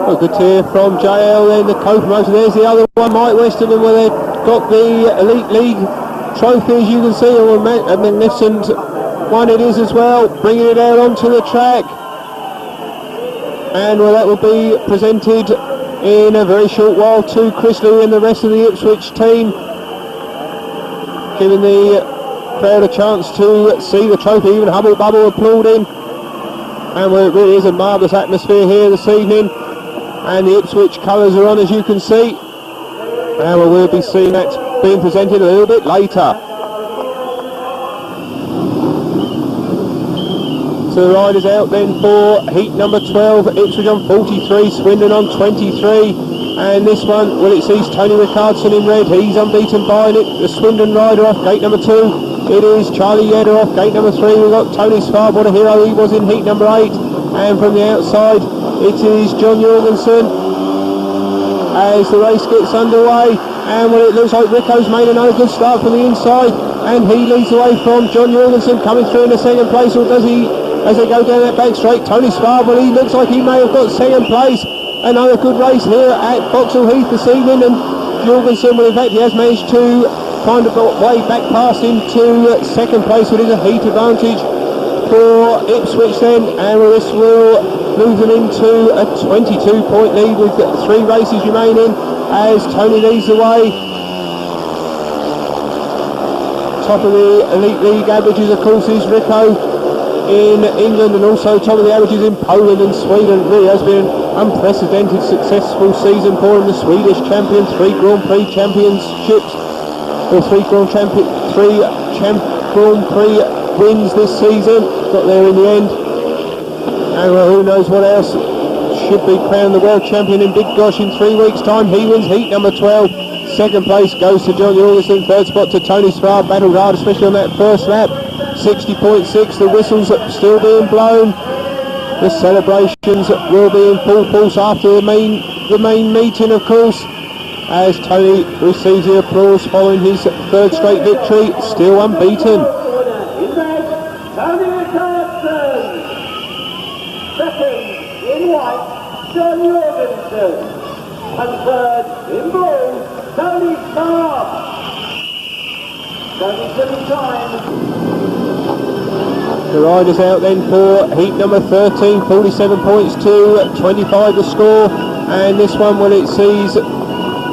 Well, good to hear from JL then, the co-promoter. There's the other one, Mike Westerman, where they've got the Elite League trophy, as you can see. A magnificent one it is as well, bringing it out onto the track. And well, that will be presented in a very short while to Chris Louis and the rest of the Ipswich team, giving the crowd a chance to see the trophy, even Hubble Bubble applauding. And well, it really is a marvellous atmosphere here this evening, and the Ipswich colours are on, as you can see. And we'll be seeing that being presented a little bit later. So the riders out then for heat number 12, Ipswich on 43, Swindon on 23. And this one, well, it sees Tony Rickardson in red. He's unbeaten by it. The Swindon rider off gate number 2. It is Charlie Yedder off gate number 3. We've got Tony Sparb, what a hero he was in heat number 8. And from the outside, it is John Jorgensen as the race gets underway. And well, it looks like Rico's made another good start from the inside, and he leads away from John Jorgensen, coming through in the second place, or does he, as they go down that back straight? Tony Sparb, well, he looks like he may have got second place. Another good race here at Foxhall Heath this evening, and Jorgensen, well, in fact, he has managed to kind of got way back past into second place, which is a heat advantage for Ipswich then, and this will move them into a 22-point lead with 3 races remaining as Tony leads the way. Top of the Elite League averages, of course, is Rico in England, and also top of the averages in Poland and Sweden. It really has been an unprecedented successful season for him. The Swedish champion, 3 Grand Prix championships, or 3 Grand Prix wins this season. Got there in the end, and well, who knows what else. Should be crowned the world champion in Big Gosh in 3 weeks' time. He wins heat number 12. Second place goes to John Jorgensen. Third spot to Tony Sparb. Battled hard, especially on that first lap. 60.6. The whistles still being blown. The celebrations will be in full force after the main meeting, of course, as Tony receives the applause following his 3rd straight victory, still unbeaten. John Jorgensen, and 3rd in blue, Tony Sparb. 37 time. The riders out then for heat number 13, 47 points to 25 the score, and this one, well, it sees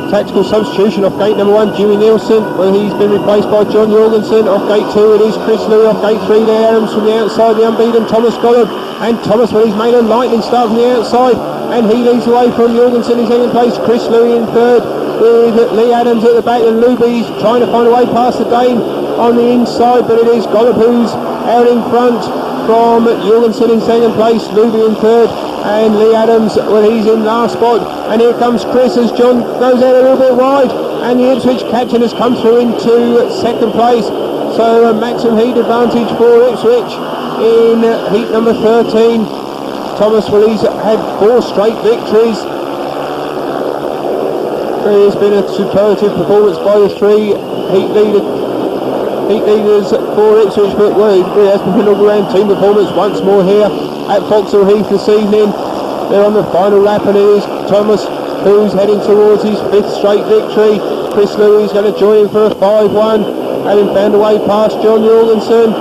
Tactical substitution off gate number 1, Dewey Nielsen. Well, he's been replaced by John Jorgensen. Off gate 2 it is Chris Louis. Off gate 3 there, Adams from the outside, the unbeaten Thomas Gollop. And Thomas, well, he's made a lightning start from the outside, and he leads away from Jorgensen in second place. Chris Louis in third, with Lee Adams at the back, and Luby's trying to find a way past the Dane on the inside, but it is Gollop who's out in front from Jorgensen in second place, Luby in third, and Lee Adams, well, he's in last spot. And here comes Chris as John goes out a little bit wide, and the Ipswich captain has come through into second place. So maximum heat advantage for Ipswich in heat number 13. Thomas, well, he's had 4 straight victories. It's been a superlative performance by the 3 heat leaders for Ipswich, but well, it has been an all-round team performance once more here at Foxhall Heath this evening. They're on the final lap, and it is Thomas who's heading towards his 5th straight victory. Chris Louis is going to join him for a 5-1, having found a way past John Jorgensen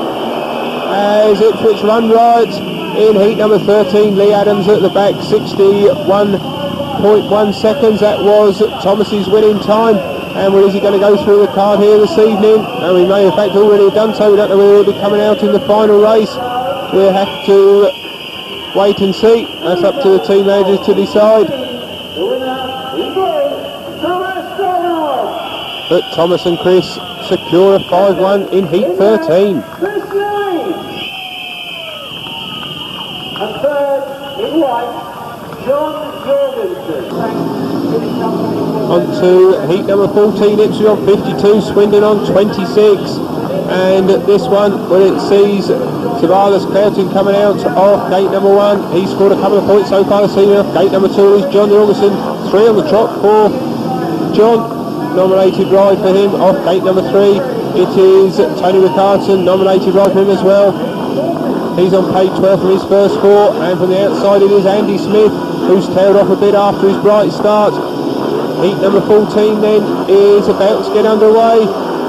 as Ipswich run riot in heat number 13. Lee Adams at the back, 61.1 seconds. That was Thomas's winning time. And well, is he going to go through the card here this evening? And we may in fact already have done so. We don't know whether he'll be coming out in the final race. We'll have to wait and see. That's up to the team managers to decide. But Thomas and Chris secure a 5-1 in heat 13. And third, in white, John Jorgensen. On to heat number 14, Ipswich on 52, Swindon on 26. And this one, well, it sees Savalas Cloughton coming out off gate number 1. He scored a couple of points so far this evening. Off gate number 2 is John Jorgensen. 3 on the trot for John. Nominated ride for him. Off gate number 3, it is Tony Riccarton. Nominated ride for him as well. He's on page 12 from his first 4. And from the outside it is Andy Smith, who's tailed off a bit after his bright start. Heat number 14 then is about to get underway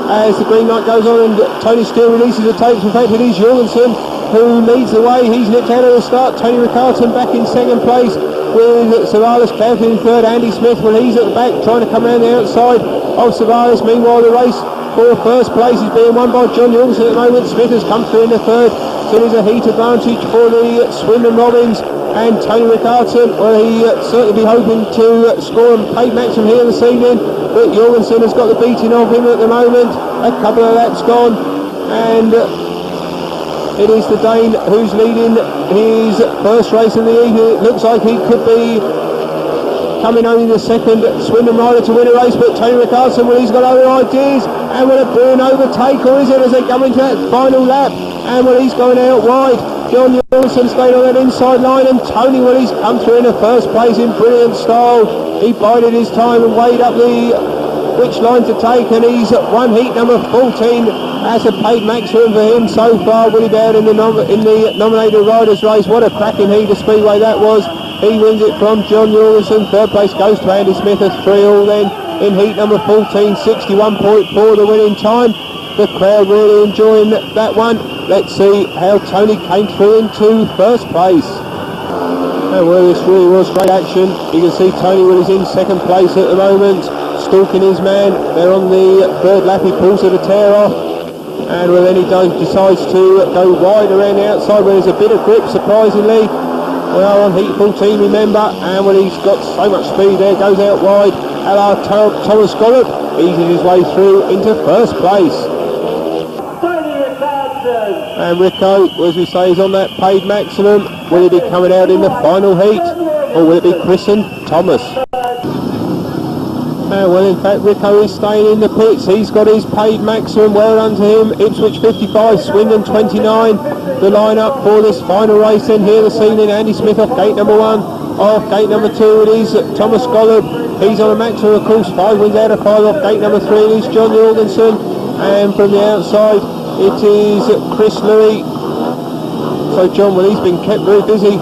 as the green light goes on, and Tony Steele releases the tapes. In fact, it is Jorgensen who leads the way. He's nipped out of the start. Tony Riccarton back in second place with Savalas Cloughton in third. Andy Smith, well, he's at the back trying to come around the outside of Savalas. Meanwhile, the race for first place is being won by John Jorgensen at the moment. Smith has come through in the third, so there's a heat advantage for the Swindon Robins. And Tony Riccarton, well, he certainly be hoping to score a paid maximum here this evening, but Jorgensen has got the beating of him at the moment. A couple of laps gone, and it is the Dane who's leading his first race in the evening. It looks like he could be coming only the second Swindon rider to win a race, but Tony Riccarton, well, he's got other ideas. And will it be an overtake, or is it as they come into that final lap? And well, he's going out wide. John Jorgensen stayed on that inside line, and Tony, well, he's come through in the first place in brilliant style. He bided his time and weighed up which line to take, and he's won heat number 14. That's a paid maximum for him so far. Will he be out in the nominated riders race? What a cracking heat of Speedway that was. He wins it from John Jorgensen. Third place goes to Andy Smith at 3-all then in heat number 14, 61.4 the winning time. The crowd really enjoying that one. Let's see how Tony came through into first place. And well, this really was great action. You can see Tony, well, is in second place at the moment, stalking his man. They're on the third lap. He pulls the tear off, and well, then he decides to go wide around the outside where there's a bit of grip, surprisingly. We are on heat 14, remember, and well, he's got so much speed there, goes out wide. Thomas Gollop eases his way through into first place. And Rico, as we say, is on that paid maximum. Will he be coming out in the final heat, or will it be Chris and Thomas? Well, in fact, Rico is staying in the pits. He's got his paid maximum. Well done to him. Ipswich 55, Swindon 29. The lineup for this final race in here this evening. Andy Smith off gate number 1. Off gate number 2 it is Thomas Gollop. He's on a maximum, of course, 5 wins out of 5. Off gate number 3 it is John Jorgensen. And from the outside it is Chris Louis. So John, well, he's been kept very busy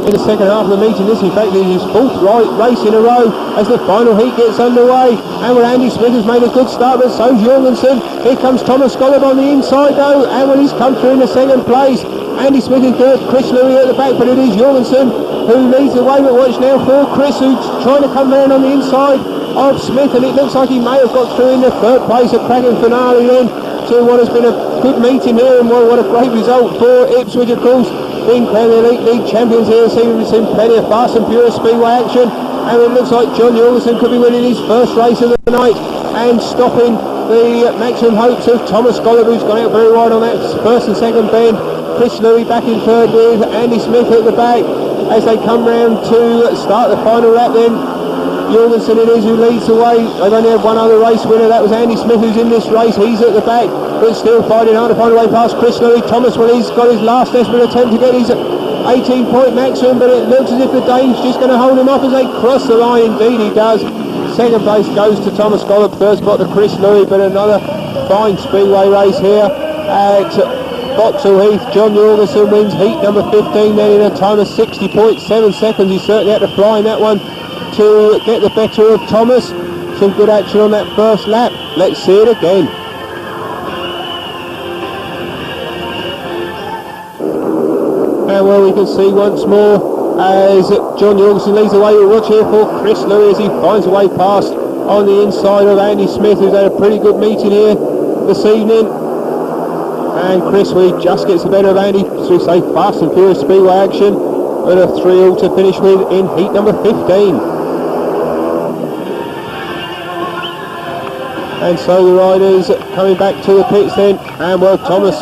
in the second half of the meeting. This, in fact, is his 4th race in a row as the final heat gets underway. And well, Andy Smith has made a good start, but so's Jorgensen. Here comes Thomas Gollop on the inside, though, and well, he's come through in the second place. Andy Smith in third, Chris Louis at the back, but it is Jorgensen who leads the way. But watch now for Chris, who's trying to come round on the inside of Smith, and it looks like he may have got through in the third place. A cracking finale then to what has been a good meeting here, and what a great result for Ipswich, of course, being crowned the Elite League champions here. We've seen plenty of fast and furious Speedway action, and it looks like John Jorgensen could be winning his first race of the night and stopping the maximum hopes of Thomas Gollop, who's gone out very wide on that first and second bend. Chris Louis back in third with Andy Smith at the back as they come round to start the final lap then. Jorgensen it is who leads the way. They've only had one other race winner, that was Andy Smith, who's in this race. He's at the back, but still fighting hard to find a way past Chris Louis. Thomas, well, he's got his last desperate attempt to get his 18-point maximum, but it looks as if the Dane's just going to hold him off as they cross the line. Indeed he does. Second place goes to Thomas Gollop, third spot to Chris Louis, but another fine Speedway race here at Foxhall Heath. John Jorgensen wins heat number 15 then in a time of 60.7 seconds. He certainly had to fly in that one to get the better of Thomas. Some good action on that first lap. Let's see it again. And well, we can see once more as John Jorgensen leads the way. We'll watch here for Chris Louis as he finds a way past on the inside of Andy Smith, who's had a pretty good meeting here this evening. And Chris Louis just gets the better of Andy, so we say fast and furious Speedway action, with a 3-all to finish with in heat number 15. And so the riders coming back to the pits then, and well, Thomas,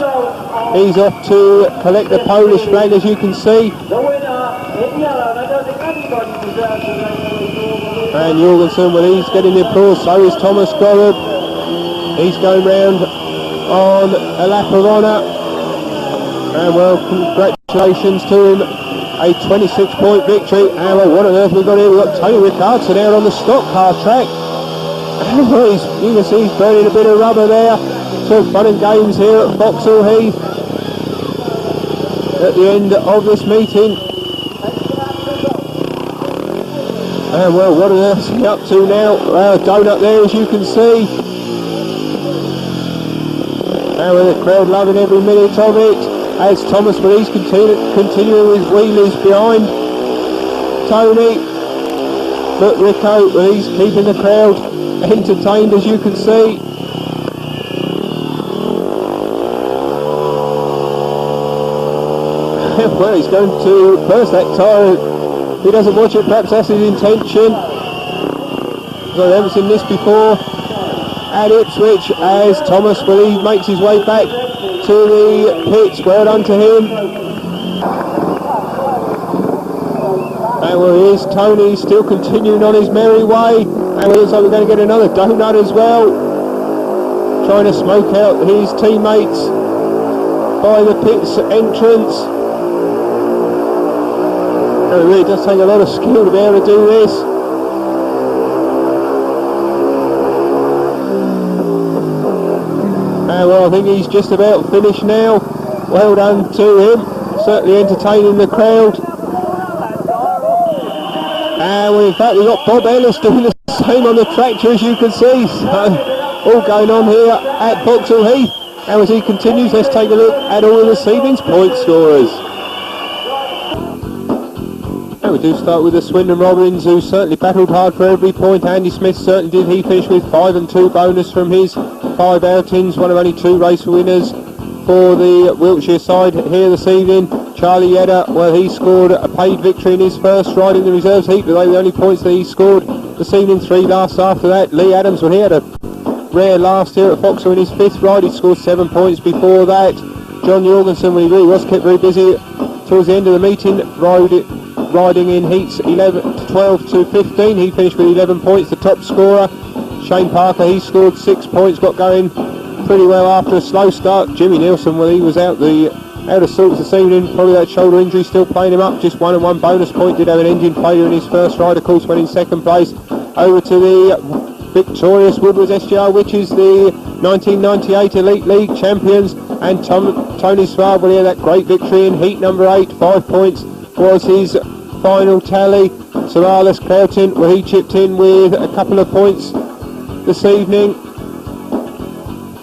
he's off to collect the Polish flag, as you can see. The winner in yellow, I don't think anybody deserves to win. And Jorgensen, well, he's getting the applause, so is Thomas Gollop. He's going round on a lap of honour. And well, congratulations to him. A 26-point victory. And well, what on earth we've got here? We've got Tony Rickardson out on the stock car track. And well, you can see he's burning a bit of rubber there. So fun and games here at Foxhall Heath at the end of this meeting. And well, what on earth is he up to now? Well, donut there, as you can see. And with the crowd loving every minute of it, as Thomas, but he's continuing his wheelies behind Tony. But Rico, well, he's keeping the crowd entertained, as you can see. Well, he's going to burst that tyre. If he doesn't watch it, perhaps that's his intention. I've never seen this before at Ipswich, as Thomas, well, he makes his way back to the pits. Well done to him. And well, here's Tony still continuing on his merry way. And it looks like we're going to get another donut as well. Trying to smoke out his teammates by the pits entrance. And it really does take a lot of skill to be able to do this. And well, I think he's just about finished now. Well done to him. Certainly entertaining the crowd. And well, in fact, we've got Bob Ellis doing the same on the tractor, as you can see. So, all going on here at Foxhall Heath. And as he continues, let's take a look at all of this evening's point scorers. And we do start with the Swindon Robins, who certainly battled hard for every point. Andy Smith certainly did. He finished with 5 and 2 bonus from his 5 outings. One of only 2 race winners for the Wiltshire side here this evening. Charlie Yedder, well, he scored a paid victory in his first ride in the reserves heat, but they were the only points that he scored this evening. 3 lasts after that. Lee Adams, well, he had a rare last here at Foxhall in his 5th ride. He scored 7 points before that. John Jorgensen, well, he really was kept very busy towards the end of the meeting, riding in heats 12 to 15. He finished with 11 points, the top scorer. Shane Parker, he scored 6 points, got going pretty well after a slow start. Jimmy Nielsen, well, he was out of sorts this evening, probably that shoulder injury still playing him up. Just 1 and 1 bonus point. Did have an engine failure in his first ride, of course, went in 2nd place. Over to the victorious Woodwards SGR, which is the 1998 Elite League champions, and Tony Swab, well, he had that great victory in heat number 8. 5 points was his final tally. Sir Arliss Croughton, well, he chipped in with a couple of points this evening.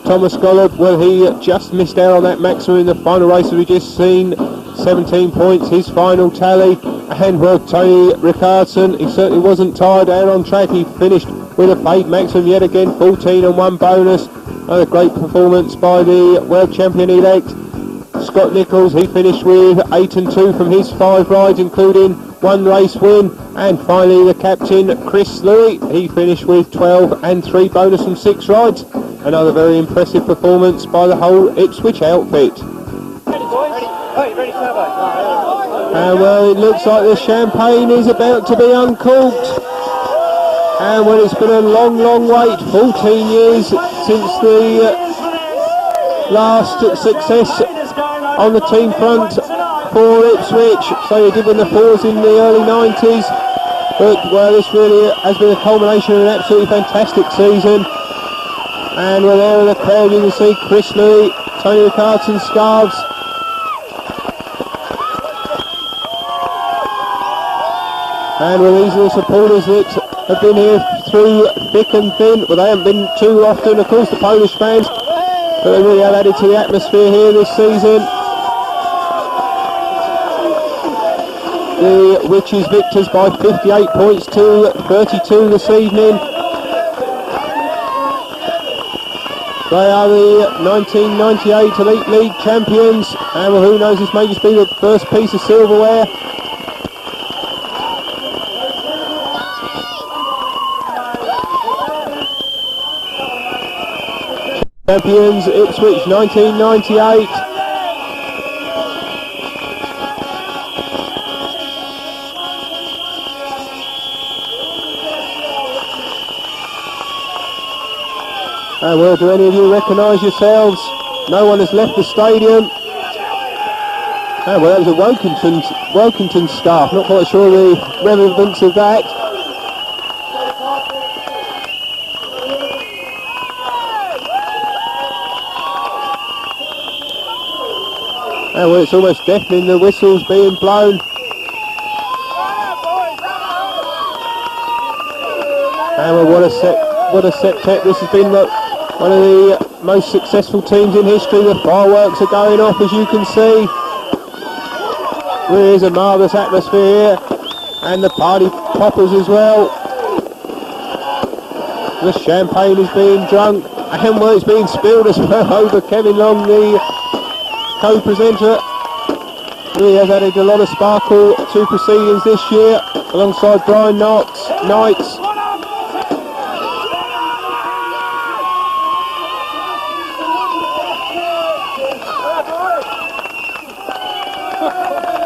Thomas Gollop, well, he just missed out on that maximum in the final race that we just seen. 17 points, his final tally. And well, Tony Rickardson, he certainly wasn't tired out on track. He finished with a fake maximum yet again, 14 and 1 bonus. Another great performance by the world champion elect Scott Nichols. He finished with 8 and 2 from his 5 rides, including 1 race win. And finally the captain Chris Louis, he finished with 12 and 3 bonus from 6 rides. Another very impressive performance by the whole Ipswich outfit. And well, it looks like the champagne is about to be uncorked. And well, it's been a long wait, 14 years since the last success on the team front for Ipswich. So he did win the 4s in the early 90s. But well, this really has been a culmination of an absolutely fantastic season. And we're there in the crowd, you can see Chris Louis, Tony McCartan scarves. And well, these are the supporters that have been here through thick and thin. Well, they haven't been too often, of course, the Polish fans, but they really have added to the atmosphere here this season. The Witches victors by 58 points to 32 this evening. They are the 1998 Elite League champions, and well, who knows, this may just be the first piece of silverware. Champions Ipswich 1998. And well, do any of you recognise yourselves? No one has left the stadium. And well, that was a Wokinton scarf. Not quite sure the relevance of that. And well, it's almost deafening, the whistles being blown. And well, what a septet this has been. Look, one of the most successful teams in history. The fireworks are going off, as you can see. There is a marvellous atmosphere here, and the party poppers as well. The champagne is being drunk, and well, it's being spilled as well over Kevin Long, the co-presenter. Really has added a lot of sparkle to proceedings this year, alongside Brian Knights.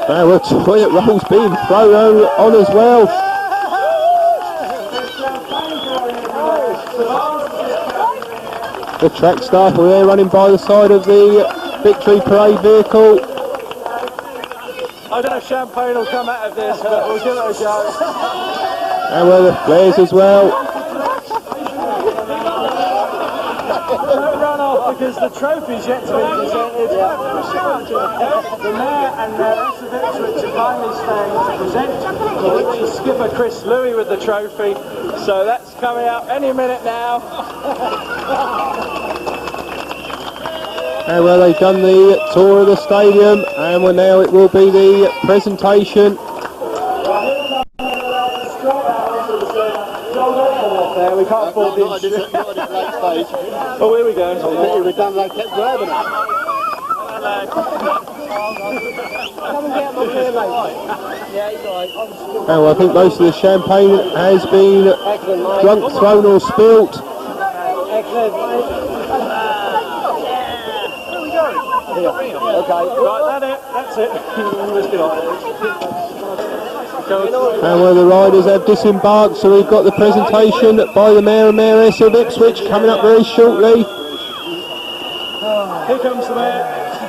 Now a toilet roll's being thrown on as well. The track staff are there running by the side of the Victory Parade vehicle. I don't know if champagne will come out of this, but we'll give it a go. And well, the flares as well. Don't run off because the trophy's yet to be presented. The mayor and the rest of Ipswich are finally staying to present the skipper Chris Louis with the trophy. So that's coming out any minute now. And well, they've done the tour of the stadium, and well, now it will be the presentation. We can't afford this. Oh, here we go. We've done, they kept grabbing it. And well, I think most of the champagne has been drunk, thrown or spilt. Okay, right, that's it. And well, the riders have disembarked, so we've got the presentation by the Mayor and Mayoress of Ipswich coming up very shortly. Here comes the mayor.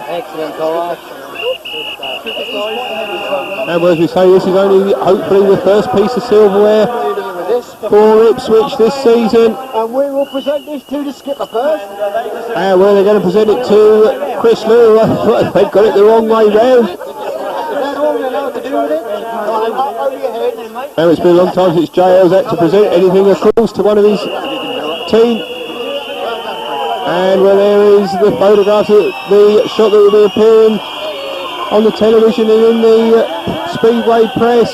Excellent, alright. And well, as we say, this is only hopefully the first piece of silverware for Ipswich this season. And we will present this to the skipper first. And well, they're going to present it to Chris Louis. They've got it the wrong way round. Is that all you're allowed to do with it? Over your head. Now it's been a long time since JL's had to present anything, of course, to one of his team. And well, there is the photograph, the shot that will be appearing on the television and in the Speedway press.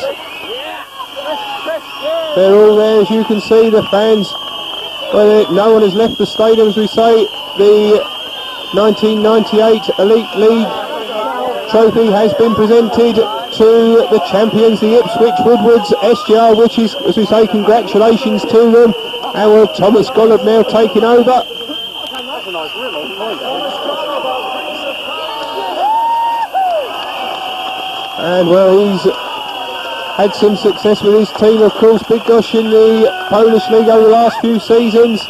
They're all there, as you can see, the fans. Well, no one has left the stadium, as we say. The 1998 Elite League trophy has been presented to the champions, the Ipswich Woodwards SGR, which is, as we say, congratulations to them. And well, Thomas Gollard now taking over. And well, he's had some success with his team, of course, Big Gosh in the Polish League over the last few seasons.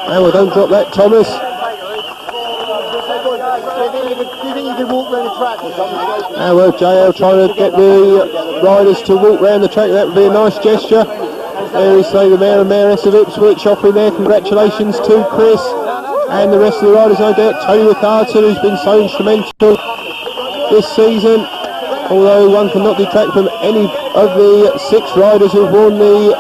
And well, don't drop that, Thomas. And well, JL trying to get the riders to walk round the track. That would be a nice gesture. There is, say, the Mayor and Mayoress of Ipswich offering their congratulations to Chris and the rest of the riders, no doubt. Tony Ricardson, who's been so instrumental this season. Although one cannot detract from any of the 6 riders who've worn the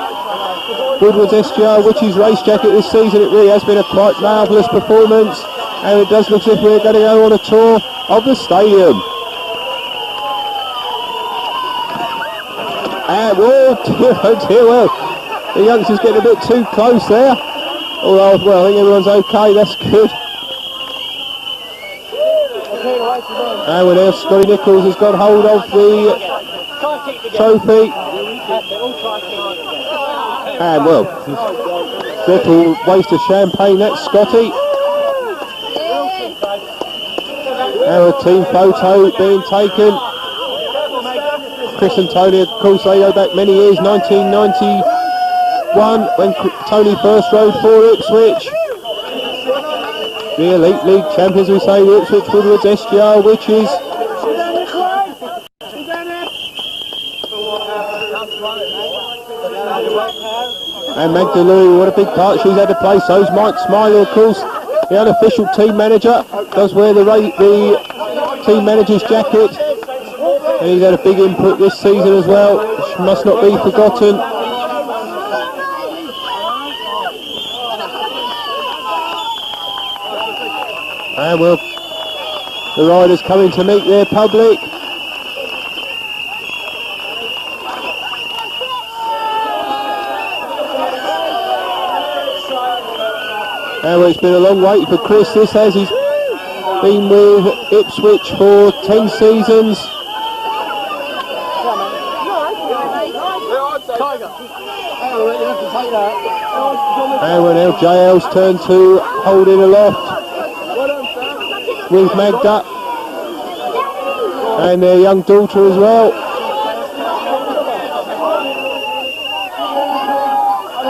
Woodwards SGR Witches race jacket this season. It really has been a quite marvellous performance, and it does look as if we're going to go on a tour of the stadium. And oh dear, well, the youngsters getting a bit too close there. Although, well, I think everyone's okay, that's good. And well, now Scotty Nichols has got hold of the trophy. And well, little waste of champagne, that's Scotty. Now a team photo being taken. Chris and Tony, of course, they go back many years, 1991, when Tony first rode for Ipswich. The Elite League champions, we say, the Ipswich Woodwards SGR Witches. And Magdalene, what a big part she's had to play. So's Mike Smiley, of course, the unofficial team manager, does wear the team manager's jacket. And he's had a big input this season as well, which must not be forgotten. And well, the riders coming to meet their public. And well, it's been a long wait for Chris, this has. He's been with Ipswich for 10 seasons. And well, now JL's turn to hold in aloft with Magda and their young daughter as well.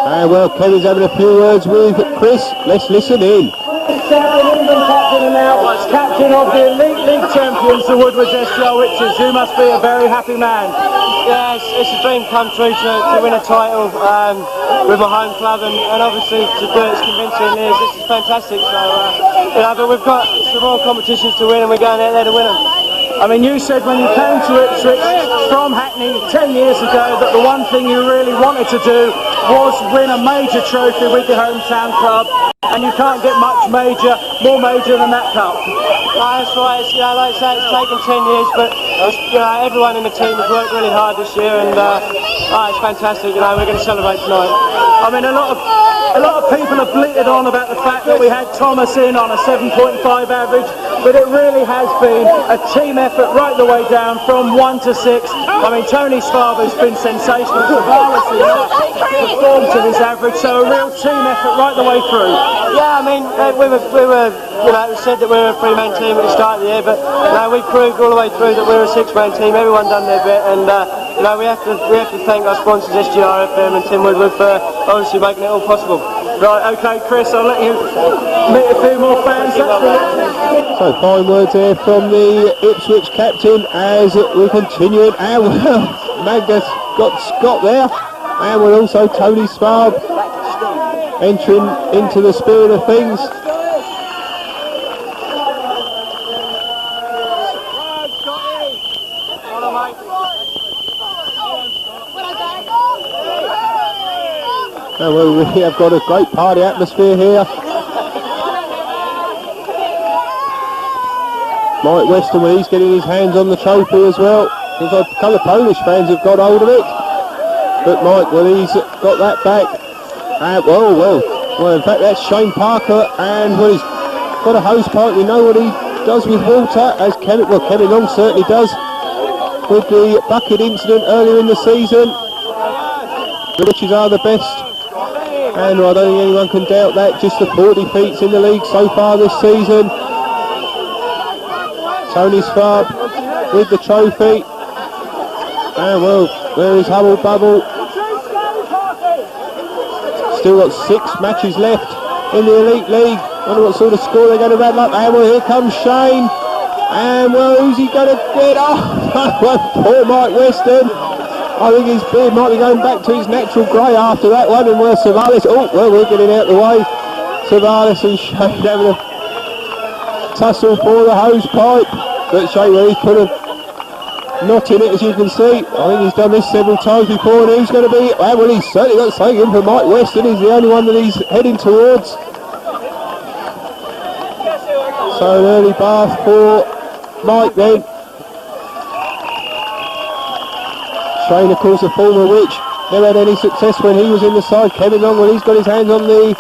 And well, Kevin's having a few words with Chris. Let's listen in. Captain of the Elite League champions, the Woodwards SGR Witches. You must be a very happy man. Yeah, it's a dream come true to win a title with my home club, and obviously to do it as convincingly as this is fantastic. So, but we've got some more competitions to win, and we're going out there to win them. I mean, you said when you came to Ipswich from Hackney 10 years ago that the one thing you really wanted to do was win a major trophy with your hometown club, and you can't get much more major than that cup. That's right. It's, like I say, it's taken 10 years, but everyone in the team has worked really hard this year, and it's fantastic. We're going to celebrate tonight. I mean, a lot of people have bleated on about the fact that we had Thomas in on a 7.5 average, but it really has been a team effort right the way down from 1 to 6. I mean, Tony Sparber's been sensational. Savalas has performed to his average, so a real team effort right the way through. Yeah, I mean, we were it was said that we were a 3-man team at the start of the year, but we proved all the way through that we were a 6-man team. Everyone done their bit, and we have to thank our sponsors, SGR FM and Tim Woodward, for obviously making it all possible. Right, okay, Chris, I'll let you meet a few more fans. So fine words there from the Ipswich captain as we continue. And well, Magda's got Scott there, and we're also Tony Sparb entering into the spirit of things. And well, we have got a great party atmosphere here. Mike Weston, when he's getting his hands on the trophy as well. There's a couple of Polish fans have got hold of it. But Mike, well, he's got that back. Well, in fact, that's Shane Parker, and well, he's got a hose pipe. We know what he does with water, as Kevin Long certainly does with the bucket incident earlier in the season. The Witches are the best, and I don't think anyone can doubt that. Just the 4 defeats in the league so far this season. Tony Sfarb with the trophy, and well, there is Hubble Bubble. Still got 6 matches left in the Elite League. Wonder what sort of score they're going to rattle up. And well, here comes Shane. And well, who's he going to get? Oh, poor Mike Weston. I think his beard might be going back to his natural grey after that one. And well, Savalis, we're getting out the way. Savalis and Shane having a tussle for the hose pipe. But Shane, well, he's put a knot in it, as you can see. I think he's done this several times before. And who's going to be? Well, he's certainly got something in for Mike Weston. He's the only one that he's heading towards. So an early bath for Mike then. Shane, of course, a former Witch. Never had any success when he was in the side. Kevin Long, well, he's got his hands on the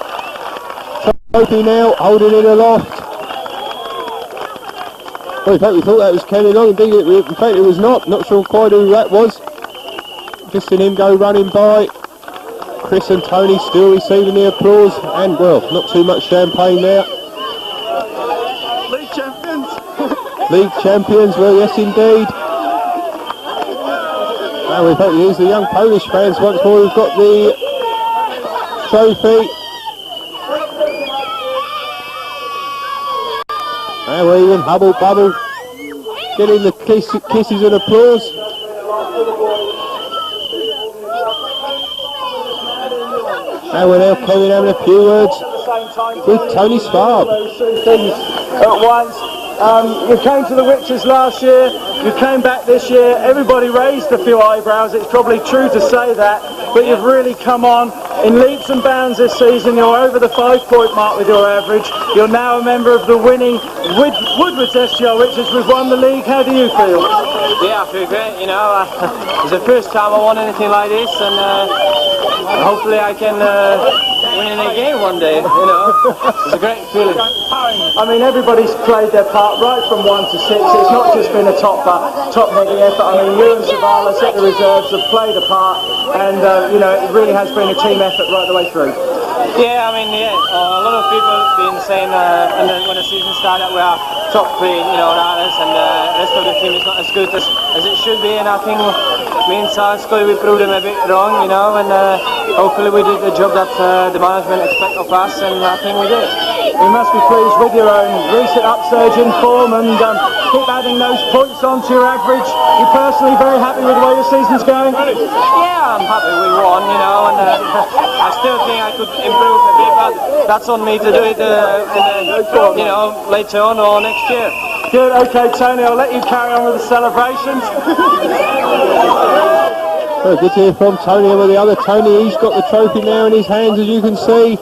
trophy now, holding it aloft. Well, in fact, we thought that was Kevin Long. Indeed, in fact, it was not. Not sure quite who that was. Just seen him go running by. Chris and Tony still receiving the applause. And, well, not too much champagne there. League champions. League champions, well, yes, indeed. Now, in fact, here's the young Polish fans once more who've got the trophy. And we're even Hubble Bubble getting the kisses and applause. And we're now Kevin having a few words with Tony Sfarb. At once. You came to the Witches last year, you came back this year, everybody raised a few eyebrows, it's probably true to say that, but you've really come on in leaps and bounds this season. You're over the 5-point mark with your average. You're now a member of the winning Woodward's SGL Witches. We've won the league. How do you feel? Yeah, I feel great, you know. It's the first time I won anything like this, and hopefully I can win a game one day, you know. It's a great feeling. I mean, everybody's played their part right from 1 to 6. It's not just been a top-heavy effort. I mean, you and Savalas at the reserves have played a part, and you know, it really has been a team effort right the way through. Yeah, I mean, a lot of people have been saying when the season started we are top 3, you know, others, and the rest of the team is not as good as it should be, and I think me and Salisbury, we proved them a bit wrong, you know, and hopefully we did the job that the management expect of us, and I think we did. You must be pleased with your own recent upsurge in form, and keep adding those points onto your average. You're personally very happy with the way the season's going? Yeah, I'm happy we won, you know, and I still think I could improve a bit, but that's on me to do it, you know, later on or next year. Good, okay, Tony, I'll let you carry on with the celebrations. Well, good to hear from Tony. And with the other Tony, he's got the trophy now in his hands, as you can see.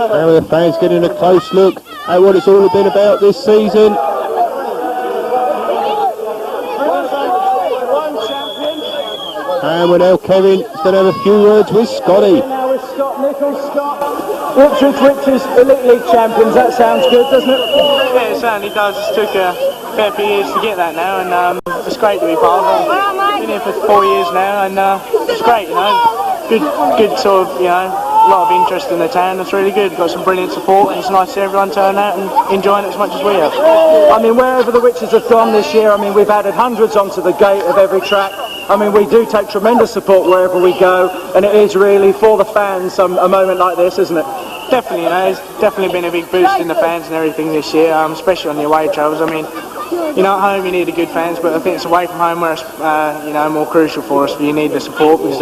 Now the fans getting a close look at what it's all been about this season. And we're now Kevin is going to have a few words with Scotty. Now with Scott Nichols. Scott, Ipswich Witches Elite League champions, that sounds good, doesn't it? Yeah, it certainly does. It took a fair few years to get that now, and it's great to be part of it. I've been here for 4 years now, and it's great, you know. Good sort of, you know, a lot of interest in the town. It's really good. Got some brilliant support, and it's nice to see everyone turn out and enjoying it as much as we have. I mean, wherever the Witches have gone this year, I mean, we've added hundreds onto the gate of every track. I mean, we do take tremendous support wherever we go, and it is really, for the fans, a moment like this, isn't it? Definitely, you know, it's definitely been a big boost in the fans and everything this year, especially on the away travels. I mean, you know, at home you need the good fans, but I think it's away from home where it's, you know, more crucial for us. You need the support because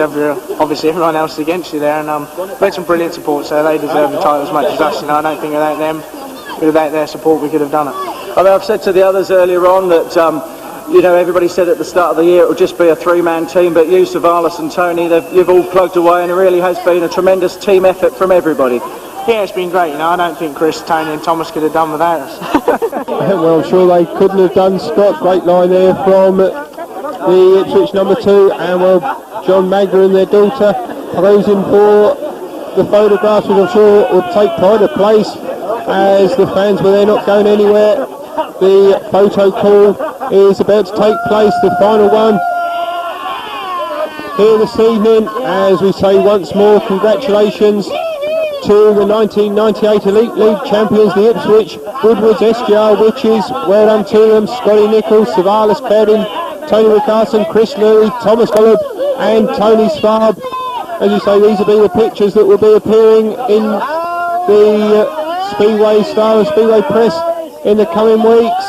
obviously everyone else is against you there, and we've had some brilliant support, so they deserve the title as much as us. You know, I don't think without them, without their support, we could have done it. I mean, I've said to the others earlier on that, you know, everybody said at the start of the year it would just be a 3-man team, but you, Savalas and Tony, you've all plugged away, and it really has been a tremendous team effort from everybody. yeah, it's been great. You know, I don't think Chris, Tony and Thomas could have done without us. Well, I'm sure they couldn't have done, Scott. Great line there from the Ipswich number 2, and well, John Magda and their daughter posing for the photographs, which I'm sure will take pride of place as the fans were there, not going anywhere. The photo call is about to take place, the final one here this evening. As we say once more, congratulations to the 1998 Elite League champions, the Ipswich Woodwards SGR Witches. Well done to them. Scotty Nichols, Savalas Bedding, Tony Rickarson, Chris Louis, Thomas Golub and Tony Svab. As you say, these will be the pictures that will be appearing in the Speedway Star and Speedway Press in the coming weeks.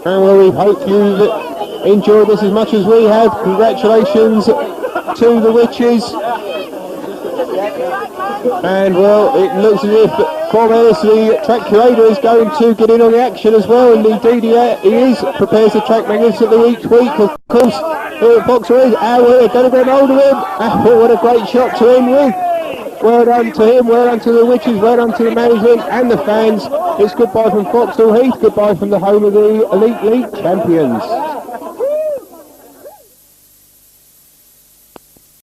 And well, we hope you've enjoyed this as much as we have. Congratulations to the Witches. And well, it looks as if Bob Ellis, the track curator, is going to get in on the action as well, and indeed he is. Prepares the track magnificently each week, of course. Here at Foxhall, we're going to get hold of him. Oh, what a great shot to end with. Well done to him, well done to the Witches, well done to the management and the fans. It's goodbye from Foxhall Heath, goodbye from the home of the Elite League champions.